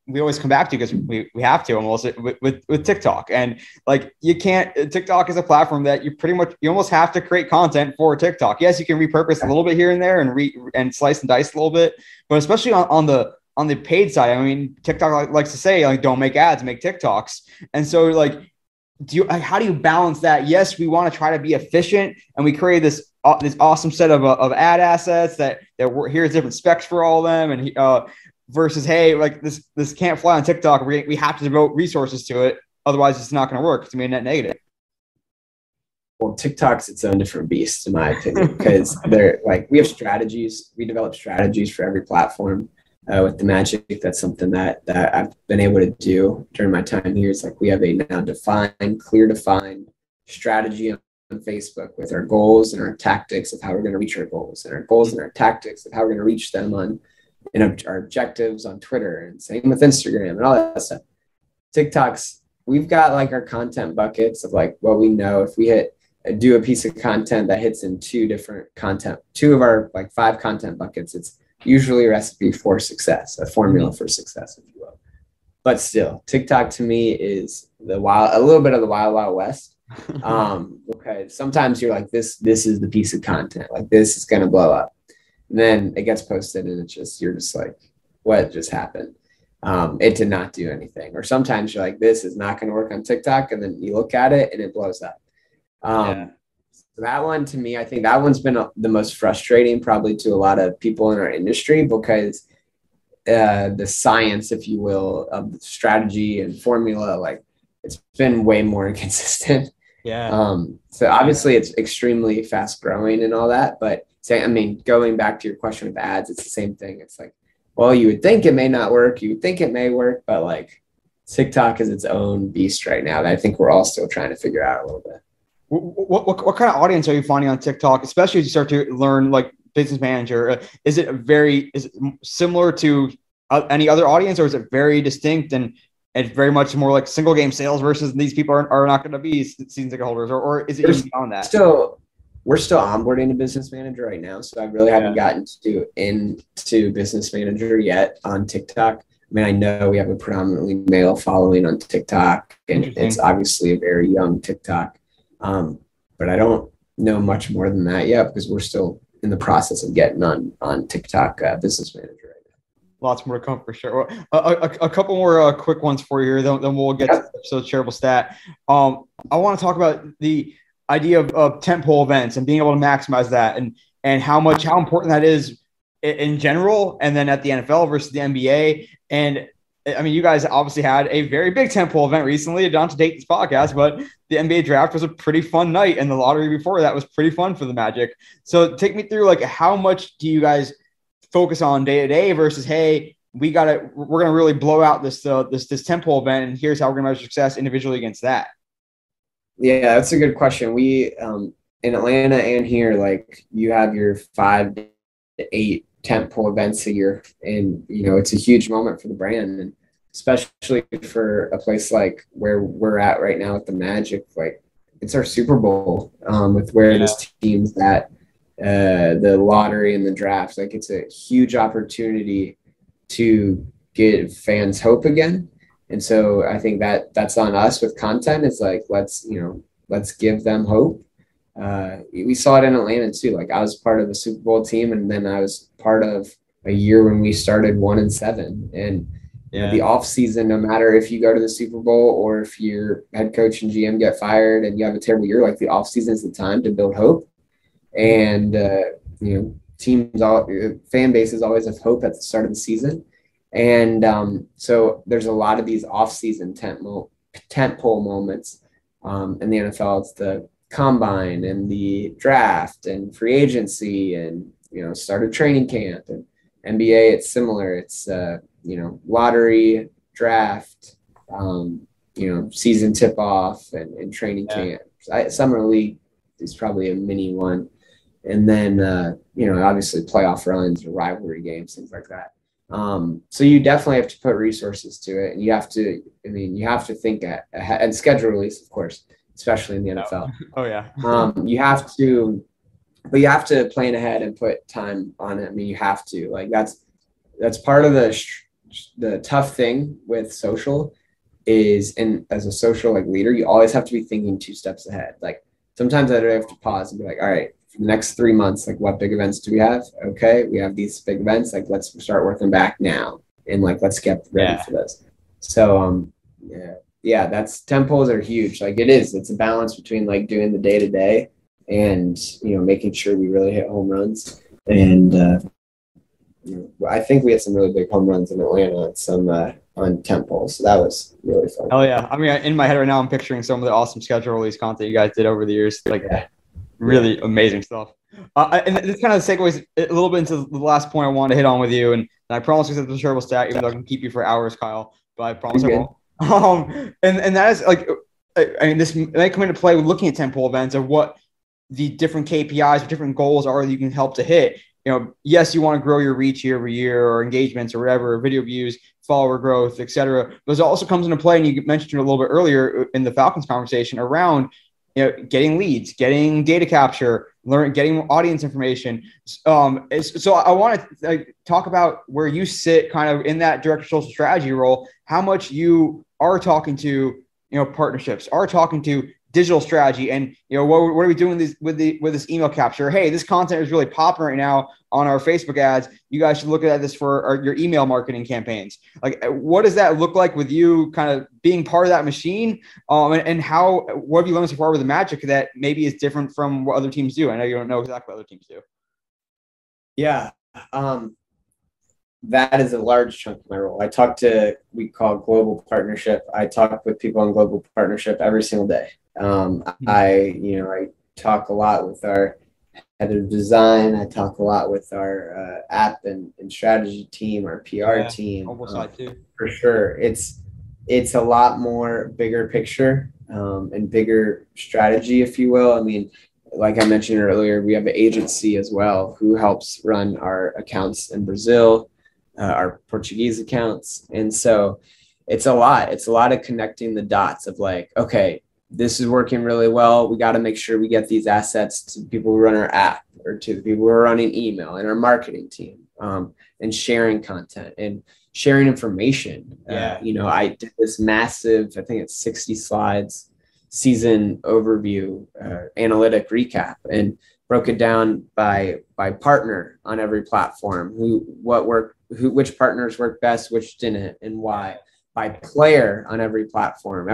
we always come back to, because we have to almost with TikTok, and like, TikTok is a platform that you almost have to create content for TikTok. Yes, you can repurpose a little bit here and there and slice and dice a little bit, but especially on the paid side, I mean, TikTok likes to say, like, don't make ads, make TikToks. And so like, how do you balance that? Yes, we want to try to be efficient, and we create this awesome set of ad assets that here's different specs for all of them, and versus, hey, like this can't fly on TikTok. We have to devote resources to it, otherwise it's not going to work. It's going to be a net negative. Well, TikTok's its own different beast, in my opinion, because they're like, we have strategies. We develop strategies for every platform. With the Magic, that's something that I've been able to do during my time here. It's like we have a now clear defined strategy on Facebook with our goals and our tactics of how we're going to reach our goals, and our goals and our tactics of how we're going to reach them on, our objectives on Twitter, and same with Instagram and all that stuff. TikTok's, we've got like our content buckets of like what we know. If we do a piece of content that hits in two of our like 5 content buckets, it's usually a recipe for success, a formula for success, if you will. But still, TikTok to me is a little bit of the wild, wild west. Because sometimes you're like, this is the piece of content, like this is going to blow up. And then it gets posted and you're just like, what just happened? It did not do anything. Or sometimes you're like, this is not going to work on TikTok. And then you look at it and it blows up. So that one, to me, I think that one's been the most frustrating probably to a lot of people in our industry, because the science, if you will, of the strategy and formula, like it's been way more inconsistent. Yeah. So obviously it's extremely fast growing and all that, but going back to your question with ads, it's the same thing. It's like, well, you would think it may not work. You would think it may work, but like TikTok is its own beast right now that I think we're all still trying to figure out a little bit. What kind of audience are you finding on TikTok, especially as you start to learn like business manager? Is it similar to any other audience, or is it very distinct and very much more like single game sales versus these people are not going to be season ticket holders, or is it even beyond that? We're still onboarding a business manager right now, so I really haven't gotten into business manager yet on TikTok. I mean, I know we have a predominantly male following on TikTok, and it's obviously a very young TikTok. But I don't know much more than that yet, because we're still in the process of getting on TikTok business manager right now. Lots more to come for sure. A couple more quick ones for you here, then we'll get to the episode's shareable stat. I want to talk about the idea of tentpole events and being able to maximize that, and how important that is in general, and then at the NFL versus the NBA. And I mean, you guys obviously had a very big tentpole event recently, not to date this podcast, but the NBA draft was a pretty fun night, and the lottery before that was pretty fun for the Magic. So take me through, like, how much do you guys focus on day to day versus, hey, we're going to really blow out this tentpole event, and here's how we're going to measure success individually against that? Yeah, that's a good question. We, in Atlanta and here, like, you have your 5 to 8 tentpole events a year, and it's a huge moment for the brand, and especially for a place like where we're at right now with the Magic. Like, it's our Super Bowl, with where this team's at, the lottery and the draft. Like, it's a huge opportunity to give fans hope again. And so I think that's on us with content. It's like, let's give them hope. We saw it in Atlanta too. Like, I was part of the Super Bowl team, and then I was part of a year when we started 1-7. And the off season, no matter if you go to the Super Bowl or if your head coach and GM get fired and you have a terrible year, like, the off season is the time to build hope. And fan bases always have hope at the start of the season. And so there's a lot of these off season tentpole moments. In the NFL, it's the combine and the draft and free agency and start of training camp. And NBA, it's similar. It's lottery, draft, season tip off and training camp. Summer league is probably a mini one, and then obviously playoff runs or rivalry games, things like that. So you definitely have to put resources to it, and you have to think ahead, and schedule release, of course, especially in the NFL. Oh yeah. You have to plan ahead and put time on it. I mean, you have to, like, that's part of the tough thing with social is, and as a social leader, you always have to be thinking 2 steps ahead. Like, sometimes I have to pause and be like, all right, for the next 3 months, like, what big events do we have? Okay, we have these big events. Like, let's start working back now, and like, let's get ready for this. So that's, tentpoles are huge. Like, it's a balance between like doing the day to day and making sure we really hit home runs. And I think we had some really big home runs in Atlanta, some on Temple. So that was really fun. Oh yeah. I mean, in my head right now, I'm picturing some of the awesome schedule release content you guys did over the years. Like really amazing stuff. And this kind of segues a little bit into the last point I wanted to hit on with you. And I promise you that the shareable stat, even though I can keep you for hours, Kyle, but I promise I won't. And that is like, I mean, this may come into play with looking at tentpole events of what the different KPIs or different goals are that you can help to hit. You know, yes, you want to grow your reach year over year or engagements or whatever, video views, follower growth, et cetera. But it also comes into play, and you mentioned it a little bit earlier in the Falcons conversation around, you know, getting leads, getting data capture, getting audience information. So I want to talk about where you sit kind of in that director of social strategy role, how much you are talking to, you know, partnerships, are talking to digital strategy, and you know what are we doing with this email capture? Hey, this content is really popping right now on our Facebook ads. You guys should look at this for your email marketing campaigns. Like, what does that look like with you kind of being part of that machine? And what have you learned so far with the Magic that maybe is different from what other teams do? I know you don't know exactly what other teams do. Yeah. That is a large chunk of my role. We call global partnership. I talk with people on global partnership every single day. I talk a lot with our head of design. I talk a lot with our app and strategy team, our PR team. Too. For sure. It's a lot more bigger picture and bigger strategy, if you will. I mean, like I mentioned earlier, we have an agency as well who helps run our accounts in Brazil, our Portuguese accounts. And so it's a lot of connecting the dots of like, okay, this is working really well. We got to make sure we get these assets to the people who run our app or to the people who are running email and our marketing team, and sharing content and sharing information. I did this massive, I think it's 60 slides, season overview, analytic recap, and broke it down by partner on every platform, which partners work best, which didn't, and why. By player on every platform,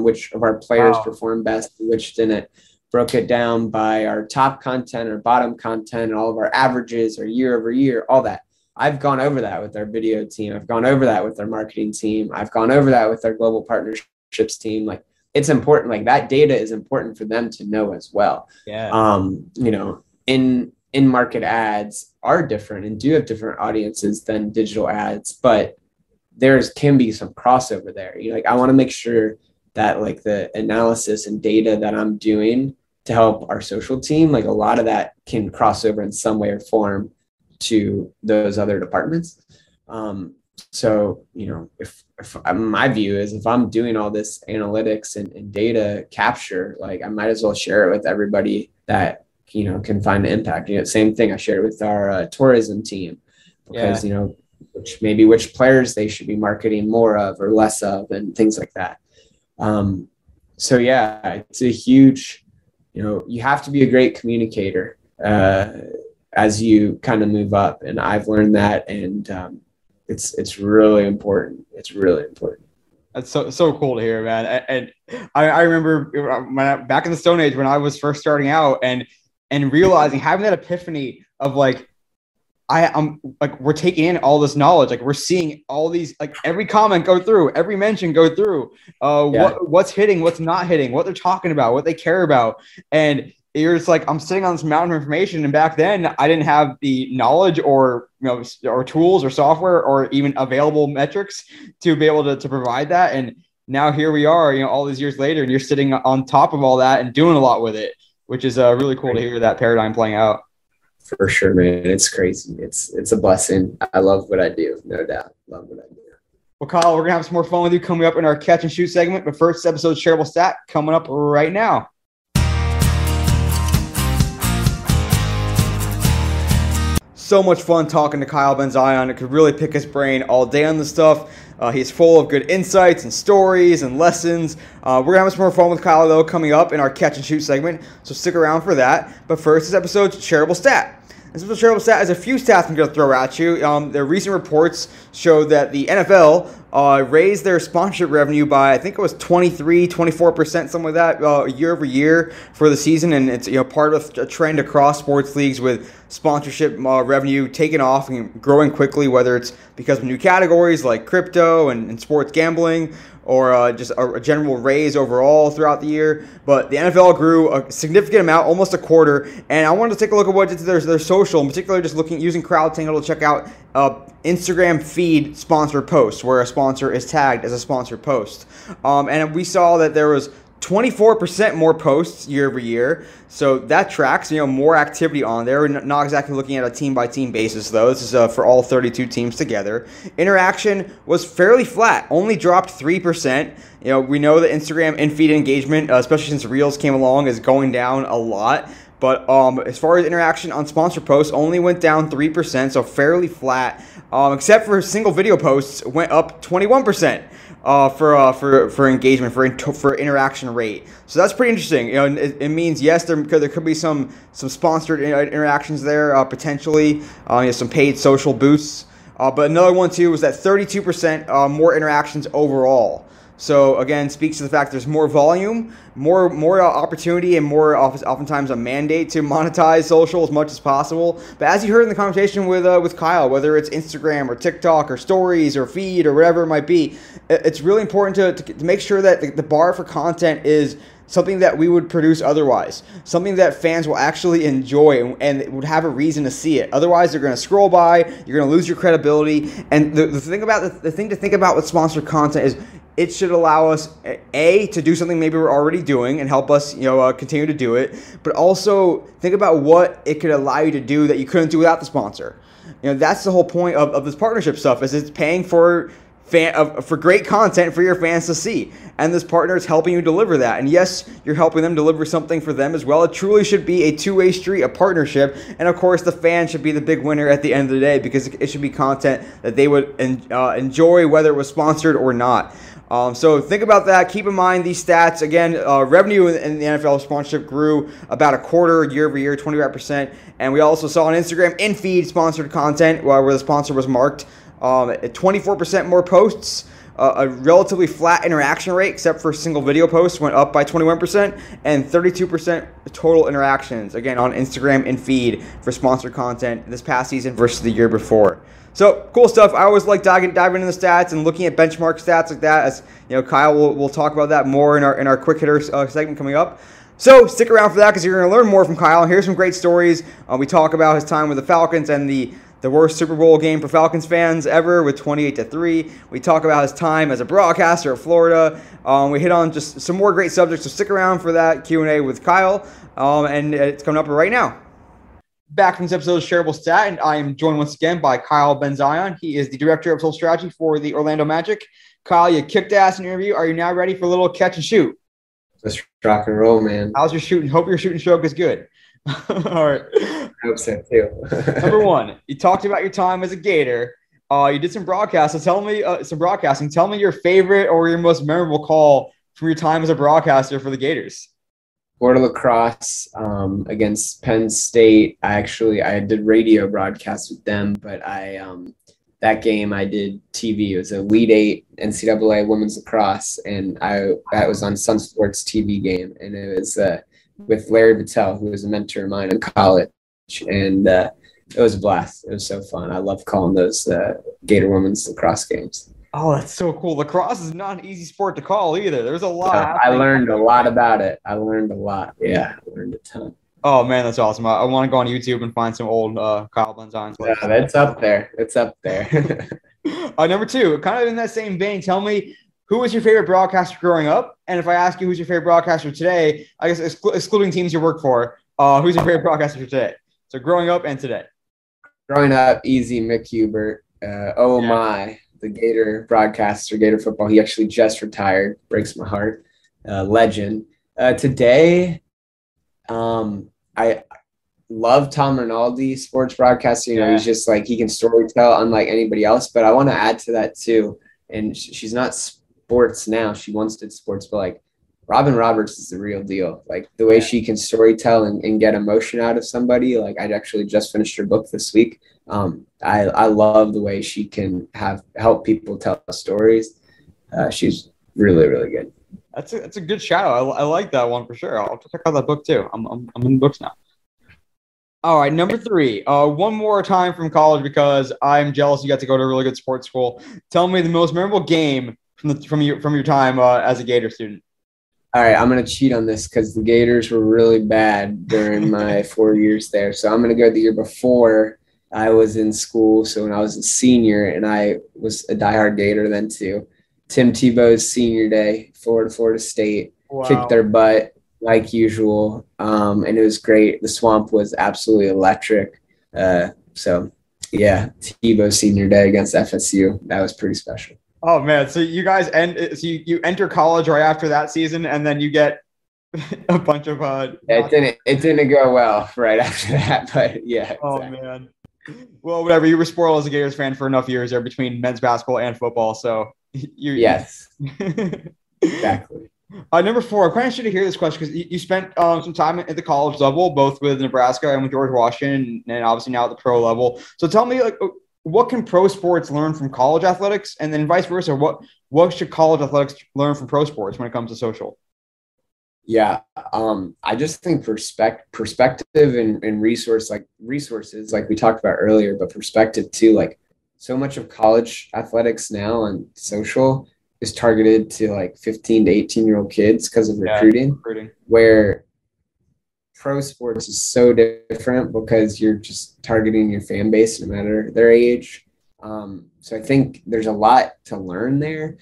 which of our players performed best, which didn't. Broke it down by our top content or bottom content, and all of our averages, or year over year, all that. I've gone over that with our video team. I've gone over that with our marketing team. I've gone over that with our global partnerships team. Like, it's important. Like, that data is important for them to know as well. Yeah. In market ads are different and do have different audiences than digital ads, but can be some crossover there. I want to make sure that like the analysis and data that I'm doing to help our social team, like a lot of that can cross over in some way or form to those other departments. So, if my view is, if I'm doing all this analytics and data capture, like I might as well share it with everybody that, can find an impact. Same thing. I share it with our tourism team because, which players they should be marketing more of or less of, and things like that. So yeah, it's a huge, you have to be a great communicator as you kind of move up. And I've learned that, and it's really important. It's really important. That's so cool to hear, man. And I remember back in the Stone Age when I was first starting out and realizing, having that epiphany of like, I'm like, we're taking in all this knowledge. Like, we're seeing all these, like every comment go through, every mention go through, what's hitting, what's not hitting, what they're talking about, what they care about. And you're just like, I'm sitting on this mountain of information. And back then I didn't have the knowledge or tools or software or even available metrics to be able to provide that. And now here we are, all these years later, and you're sitting on top of all that and doing a lot with it, which is really cool to hear that paradigm playing out. For sure, man. It's crazy. It's a blessing. I love what I do, no doubt. Love what I do. Well, Kyle, we're going to have some more fun with you coming up in our catch and shoot segment. But first, episode shareable stat coming up right now. So much fun talking to Kyle Benzion. It could really pick his brain all day on this stuff. He's full of good insights and stories and lessons. We're going to have some more fun with Kyle, though, coming up in our catch and shoot segment. So stick around for that. But first, this episode's shareable stat. This shareable stat is a few stats I'm going to throw at you. The recent reports show that the NFL raised their sponsorship revenue by, I think it was 24%, something like that, year over year for the season. And it's part of a trend across sports leagues with sponsorship revenue taking off and growing quickly, whether it's because of new categories like crypto and sports gambling, or just a general raise overall throughout the year. But the NFL grew a significant amount, almost a quarter. And I wanted to take a look at what it did to their social, in particular, just using CrowdTangle to check out Instagram feed sponsored posts, where a sponsor is tagged as a sponsored post. And we saw that there was 24% more posts year over year. So that tracks, more activity on there. We're not exactly looking at a team by team basis though. This is for all 32 teams together. Interaction was fairly flat, only dropped 3%. We know that Instagram in-feed engagement, especially since Reels came along, is going down a lot. But as far as interaction on sponsored posts, only went down 3%, so fairly flat. Except for single video posts, went up 21%. For engagement, for interaction rate. So that's pretty interesting. It means, yes, there could be some sponsored interactions there, potentially, some paid social boosts. But another one too was that 32% more interactions overall. So again, speaks to the fact there's more volume, more opportunity, and more oftentimes a mandate to monetize social as much as possible. But as you heard in the conversation with Kyle, whether it's Instagram or TikTok or Stories or Feed or whatever it might be, it's really important to make sure that the bar for content is something that we would produce otherwise, something that fans will actually enjoy and would have a reason to see it. Otherwise, they're going to scroll by, you're going to lose your credibility. And the thing to think about with sponsored content is it should allow us, to do something maybe we're already doing and help us, continue to do it. But also think about what it could allow you to do that you couldn't do without the sponsor. That's the whole point of this partnership stuff, is it's paying for great content for your fans to see. And this partner is helping you deliver that. And yes, you're helping them deliver something for them as well. It truly should be a two-way street, a partnership. And of course, the fan should be the big winner at the end of the day, because it should be content that they would enjoy, whether it was sponsored or not. So think about that. Keep in mind these stats. Again, revenue in the NFL sponsorship grew about a quarter year over year, 25%. And we also saw on Instagram in-feed sponsored content where the sponsor was marked. 24% more posts, a relatively flat interaction rate, except for single video posts went up by 21%, and 32% total interactions, again, on Instagram and feed for sponsored content this past season versus the year before. So cool stuff. I always like diving into the stats and looking at benchmark stats like that. As Kyle will talk about that more in our quick hitter segment coming up. So stick around for that, because you're going to learn more from Kyle. Here's some great stories. We talk about his time with the Falcons and the worst Super Bowl game for Falcons fans ever with 28-3. We talk about his time as a broadcaster at Florida. We hit on just some more great subjects, so stick around for that Q&A with Kyle, and it's coming up right now. Back from this episode of Shareable Stat, and I am joined once again by Kyle Benzion. He is the Director of Social Strategy for the Orlando Magic. Kyle, you kicked ass in the interview. Are you now ready for a little catch and shoot? Let's rock and roll, man. How's your shooting? Hope your shooting stroke is good. All right. I hope so too. Number one, you talked about your time as a Gator. You did some broadcasts. So tell me some broadcasting. Tell me your favorite or your most memorable call from your time as a broadcaster for the Gators. Florida lacrosse against Penn State. I did radio broadcasts with them, but that game I did TV. It was a Elite Eight NCAA women's lacrosse, and that was on Sun Sports TV game, and it was with Larry Battelle, who was a mentor of mine in college, and it was a blast. It was so fun. I love calling those Gator women's lacrosse games. Oh, that's so cool. Lacrosse is not an easy sport to call either. There's a lot. I learned a lot about it. I learned a lot. Yeah, I learned a ton. Oh, man, that's awesome. I want to go on YouTube and find some old Kyle Benzion's. Yeah, that's up there. It's up there. Number two, kind of in that same vein, tell me, who was your favorite broadcaster growing up? And if I ask you who's your favorite broadcaster today, I guess excluding teams you work for, who's your favorite broadcaster today? So growing up and today. Growing up, easy, Mick Hubert. My, the Gator broadcaster, Gator football. He actually just retired. Breaks my heart. Legend. Today, I love Tom Rinaldi, sports broadcaster. He's just like, he can storytell unlike anybody else. But I want to add to that too. And she's not sports now. She once did sports, but like Robin Roberts is the real deal. Like the way she can storytell and get emotion out of somebody. Like I actually just finished her book this week. I love the way she can help people tell stories. She's really, really good. That's a good shout out. I like that one for sure. I'll check out that book too. I'm in the books now. All right, number three. One more time from college because I'm jealous you got to go to a really good sports school. Tell me the most memorable game from your time as a Gator student. All right, I'm gonna cheat on this because the Gators were really bad during my 4 years there. So I'm gonna go the year before I was in school. So when I was a senior, and I was a diehard Gator then too. Tim Tebow's senior day, Florida State, kicked Wow. their butt like usual, and it was great. The Swamp was absolutely electric. So yeah, Tebow's senior day against FSU, that was pretty special. Oh man, so you guys you enter college right after that season, and then you get a bunch of It didn't go well right after that, but yeah, Oh exactly. man. Well, whatever. You were spoiled as a Gators fan for enough years there between men's basketball and football, so you. Yes, exactly. Number four. I'm kind of interested to hear this question because you spent some time at the college level, both with Nebraska and with George Washington, and obviously now at the pro level. So tell me, like, what can pro sports learn from college athletics, and then vice versa? What should college athletics learn from pro sports when it comes to social? Yeah, I just think perspective and resources like we talked about earlier, but perspective too. Like so much of college athletics now and social is targeted to like 15 to 18-year-old kids because of Yeah, recruiting, recruiting. where pro sports is so different because you're just targeting your fan base no matter their age. So I think there's a lot to learn there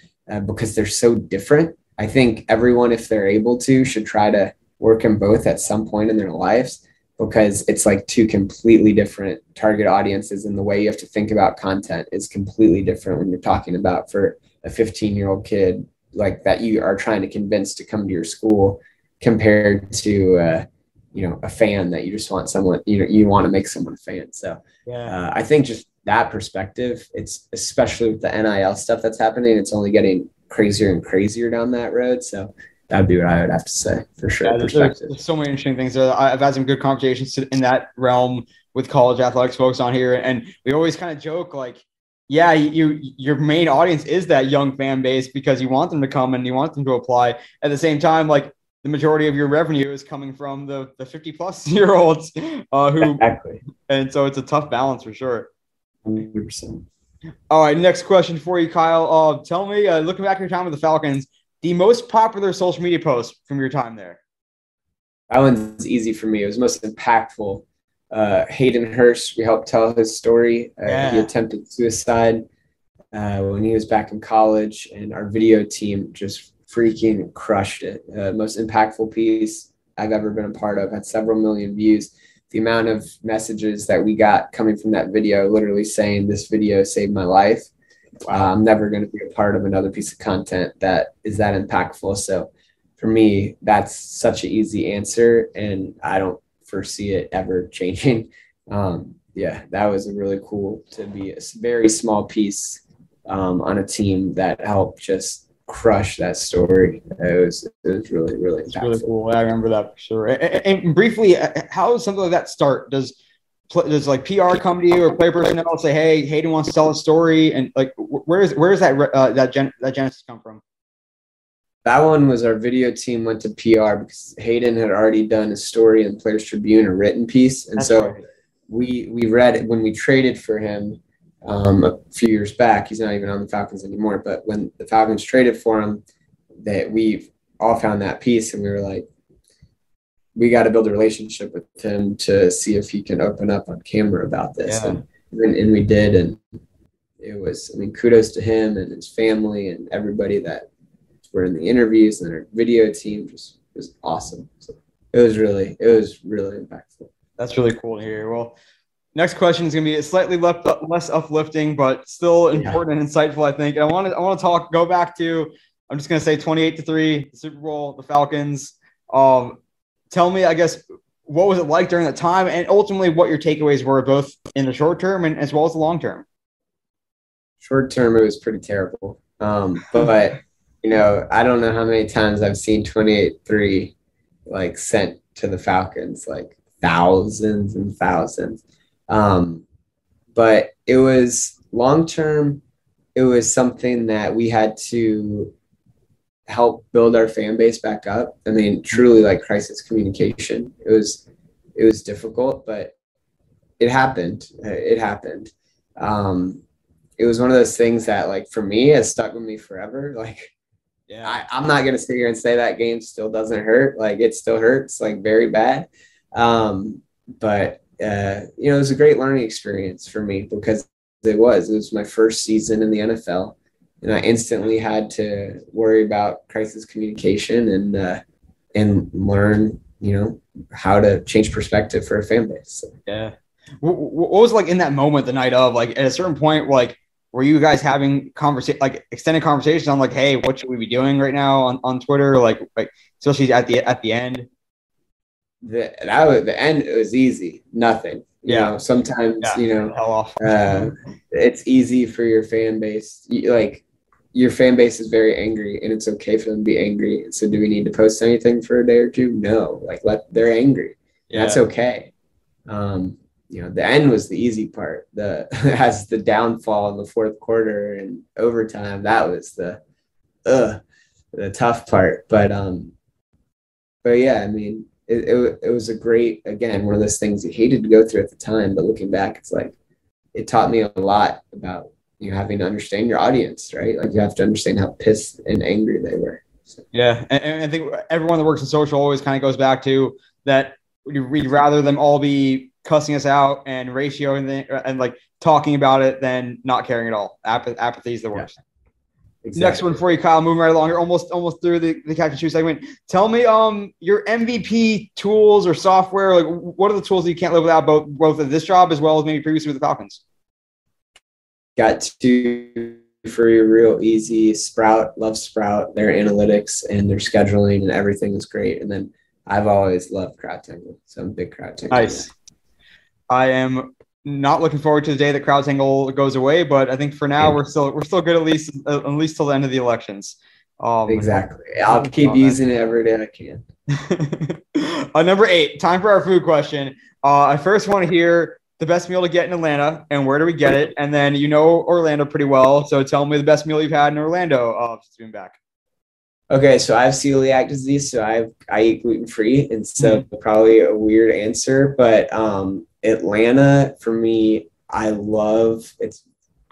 because they're so different. I think everyone, if they're able to, should try to work in both at some point in their lives because it's like two completely different target audiences, and the way you have to think about content is completely different when you're talking about for a 15-year-old kid like that you are trying to convince to come to your school compared to a fan that you just want someone, you want to make someone a fan. So Yeah. I think just that perspective, it's especially with the NIL stuff that's happening, it's only getting crazier and crazier down that road. So that'd be what I would have to say for sure. Yeah, Perspective. there's so many interesting things. I've had some good conversations in that realm with college athletics folks on here, and we always kind of joke like, yeah, your main audience is that young fan base because you want them to come and you want them to apply. At the same time, like the majority of your revenue is coming from the 50 plus year olds who, Exactly. and so it's a tough balance for sure. 100%. All right, next question for you, Kyle. Tell me, looking back at your time with the Falcons, the most popular social media post from your time there. That one's easy for me. It was most impactful. Hayden Hurst, we helped tell his story. He Yeah. attempted suicide when he was back in college, and our video team just freaking crushed it. Most impactful piece I've ever been a part of, had several million views. The amount of messages that we got coming from that video, literally saying this video saved my life. Wow. I'm never going to be a part of another piece of content that is that impactful. So for me, that's such an easy answer, and I don't foresee it ever changing. Yeah, that was a really cool to be a very small piece on a team that helped just crush that story. It was really, really It's really impactful. cool. I remember that for sure. And briefly, how does something like that start? Does like PR come to you or player personnel say, "Hey, Hayden wants to tell a story," and like where's that genesis come from? That one was our video team went to PR because Hayden had already done a story in Players Tribune, a written piece. And That's so right. we read it when we traded for him a few years back. He's not even on the Falcons anymore. But when the Falcons traded for him, that we all found that piece and we were like, we got to build a relationship with him to see if he can open up on camera about this. Yeah. And we did. And it was, I mean, kudos to him and his family and everybody that were in the interviews, and our video team just was awesome. So it was really impactful. That's really cool to hear. Well, next question is going to be slightly less uplifting, but still important and insightful, I think. And I want to go back to, I'm just going to say 28-3, the Super Bowl, the Falcons. Tell me, I guess, what was it like during that time, and ultimately what your takeaways were, both in the short term and as well as the long term. Short term, it was pretty terrible. But I don't know how many times I've seen 28-3 like sent to the Falcons, like thousands and thousands. But it was long term. It was something that we had to help build our fan base back up. I mean, truly like crisis communication. It was difficult, but it happened. It happened. It was one of those things that, like, for me, has stuck with me forever. Like, I'm not gonna sit here and say that game still doesn't hurt. Like, it still hurts, like, very bad. But it was a great learning experience for me because it was my first season in the NFL, and I instantly had to worry about crisis communication and learn, how to change perspective for a fan base. So. Yeah. What was like in that moment, the night of, like, at a certain point, like, were you guys having extended conversations on, like, hey, what should we be doing right now on Twitter? Like especially at the end. The end. It was easy. Nothing. Sometimes it's easy for your fan base. Your fan base is very angry, and it's okay for them to be angry. So, do we need to post anything for a day or two? No. Like, they're angry. Yeah. That's okay. The end was the easy part. As the downfall in the fourth quarter and overtime, that was the tough part. But yeah, I mean, it was a great, again, one of those things you hated to go through at the time, but looking back, it's like it taught me a lot about having to understand your audience, right? Like, you have to understand how pissed and angry they were. So. Yeah, and I think everyone that works in social always kind of goes back to that. We'd rather them all be cussing us out and ratioing and like talking about it than not caring at all. Apathy is the worst. Yeah. Exactly. Next one for you, Kyle. Moving right along. You're almost through the catch and shoot segment. Tell me, your MVP tools or software. Like, what are the tools that you can't live without, both of this job as well as maybe previously with the Falcons? Got to for your real easy. Sprout, love Sprout. Their analytics and their scheduling and everything is great. And then I've always loved CrowdTangle, so I'm a big CrowdTangle. Nice. I am not looking forward to the day that CrowdTangle goes away, but I think for now we're still good at least till the end of the elections. Exactly. I'll keep using it every day I can. Number 8, time for our food question. I first want to hear the best meal to get in Atlanta and where do we get it? And then Orlando pretty well, so tell me the best meal you've had in Orlando since being back. Okay, so I have celiac disease, so I eat gluten-free, and so probably a weird answer, but Atlanta, for me, I love, it's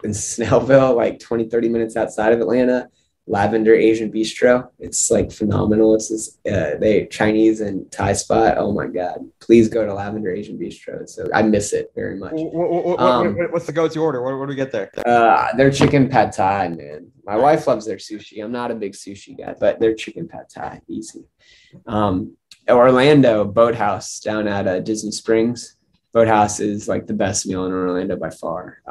in Snellville, like 20, 30 minutes outside of Atlanta, Lavender Asian Bistro. It's like phenomenal. It's this Chinese and Thai spot. Oh my God, please go to Lavender Asian Bistro. So I miss it very much. What's the go-to order? What do we get there? Their chicken pad thai, man. My wife loves their sushi. I'm not a big sushi guy, but their chicken pad thai, easy. Orlando, Boathouse down at Disney Springs. Boathouse is like the best meal in Orlando by far.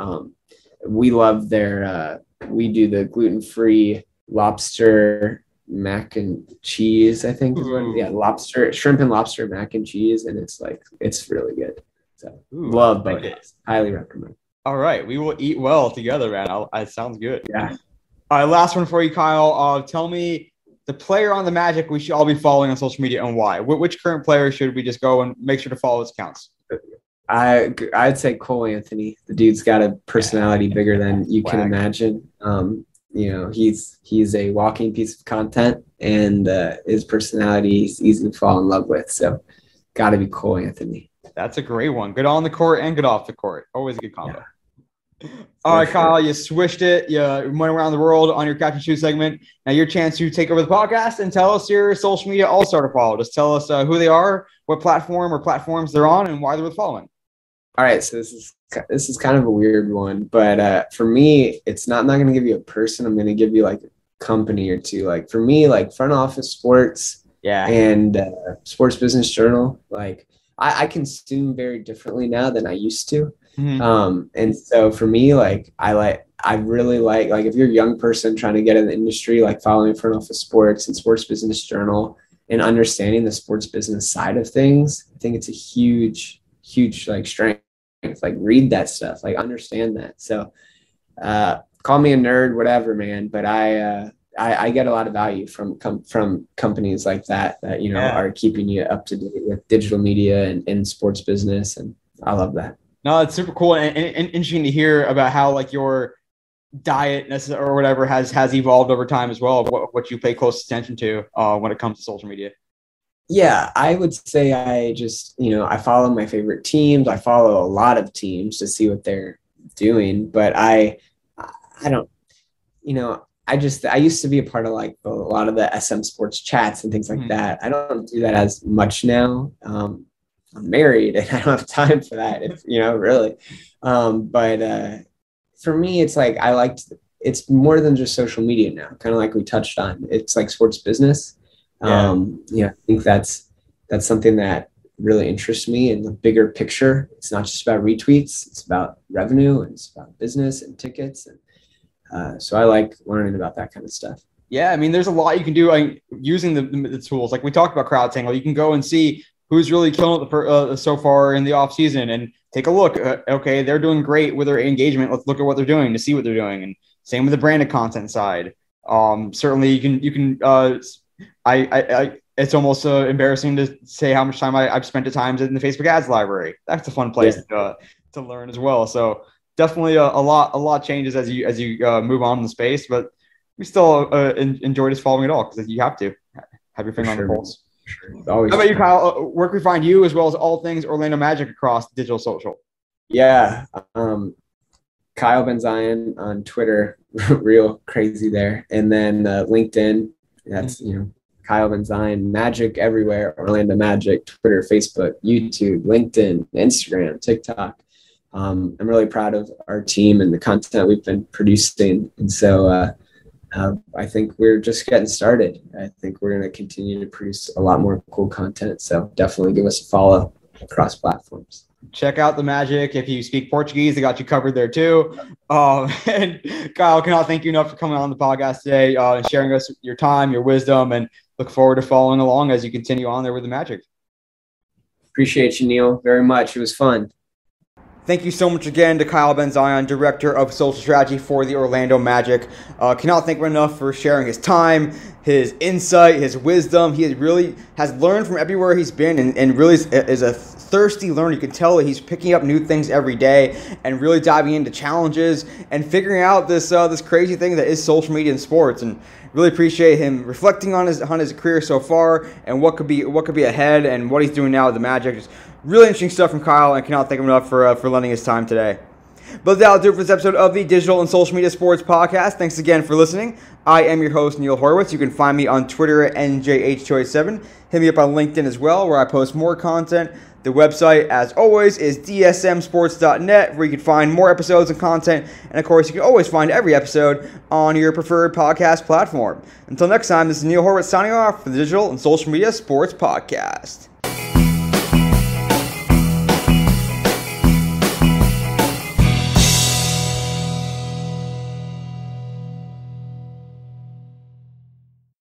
We love we do the gluten-free lobster mac and cheese, I think. Shrimp and lobster mac and cheese. And it's really good. So love Boathouse. Highly recommend. All right. We will eat well together, man. It sounds good. Yeah. All right. Last one for you, Kyle. Tell me the player on the Magic we should all be following on social media and why. Which current player should we just go and make sure to follow his accounts? I'd say Cole Anthony. The dude's got a personality bigger than you can imagine. He's a walking piece of content, and his personality is easy to fall in love with. So, got to be Cole Anthony. That's a great one. Good on the court and good off the court. Always a good combo. Yeah. All right, Kyle, you swished it. You went around the world on your catch and shoot segment. Now your chance to take over the podcast and tell us your social media all-star to follow. Just tell us who they are, what platform or platforms they're on, and why they're worth following. All right, so this is kind of a weird one, but for me, I'm not going to give you a person. I'm going to give you like a company or two. Like for me, like Front Office Sports, and Sports Business Journal. Like I consume very differently now than I used to. Mm-hmm. And so for me, like I really like if you're a young person trying to get in the industry, like following Front Office Sports and Sports Business Journal and understanding the sports business side of things, I think it's a huge like strength. Like read that stuff, like understand that. So call me a nerd, whatever, man, but I get a lot of value from companies like that are keeping you up to date with digital media and sports business, and I love that. No, it's super cool and interesting to hear about how like your diet or whatever has evolved over time as well. What you pay close attention to when it comes to social media. Yeah, I would say I just, I follow my favorite teams. I follow a lot of teams to see what they're doing, but I don't, I used to be a part of like a lot of the SM sports chats and things like that. I don't do that as much now. I'm married and I don't have time for that, if really. But for me, it's like it's more than just social media now, kind of like we touched on. It's like sports business. I think that's something that really interests me in the bigger picture. It's not just about retweets, it's about revenue and it's about business and tickets. And so I like learning about that kind of stuff. Yeah, I mean, there's a lot you can do using the tools. Like we talked about CrowdTangle, you can go and see who's really killing it so far in the off season and take a look. Okay, they're doing great with their engagement. Let's look at what they're doing to see what they're doing. And same with the branded content side. Certainly, you can. It's almost embarrassing to say how much time I've spent at times in the Facebook ads library. That's a fun place to learn as well. So definitely a lot changes as you move on in the space, but we still enjoy just following it all because you have to have your finger on the pulse. Sure. How about you, Kyle? Where can we find you as well as all things Orlando Magic across digital social? Yeah, Kyle Benzion on Twitter, real crazy there, and then LinkedIn. That's Kyle Benzion, Magic everywhere, Orlando Magic, Twitter, Facebook, YouTube, LinkedIn, Instagram, TikTok. I'm really proud of our team and the content we've been producing. And so I think we're just getting started. I think we're going to continue to produce a lot more cool content. So definitely give us a follow across platforms. Check out the Magic. If you speak Portuguese, they got you covered there too. And Kyle, cannot thank you enough for coming on the podcast today and sharing us your time, your wisdom, and look forward to following along as you continue on there with the Magic. Appreciate you, Neil, very much. It was fun. Thank you so much again to Kyle Benzion, Director of Social Strategy for the Orlando Magic. Cannot thank him enough for sharing his time, his insight, his wisdom. He really has learned from everywhere he's been and really is a thirsty learner. You can tell that he's picking up new things every day and really diving into challenges and figuring out this crazy thing that is social media and sports. And really appreciate him reflecting on his career so far and what could be ahead and what he's doing now with the Magic. Just really interesting stuff from Kyle, and cannot thank him enough for lending his time today. But that'll do it for this episode of the Digital and Social Media Sports Podcast. Thanks again for listening. I am your host, Neil Horowitz. You can find me on Twitter at NJH287. Hit me up on LinkedIn as well, where I post more content. The website, as always, is dsmsports.net, where you can find more episodes and content. And, of course, you can always find every episode on your preferred podcast platform. Until next time, this is Neil Horowitz signing off for the Digital and Social Media Sports Podcast.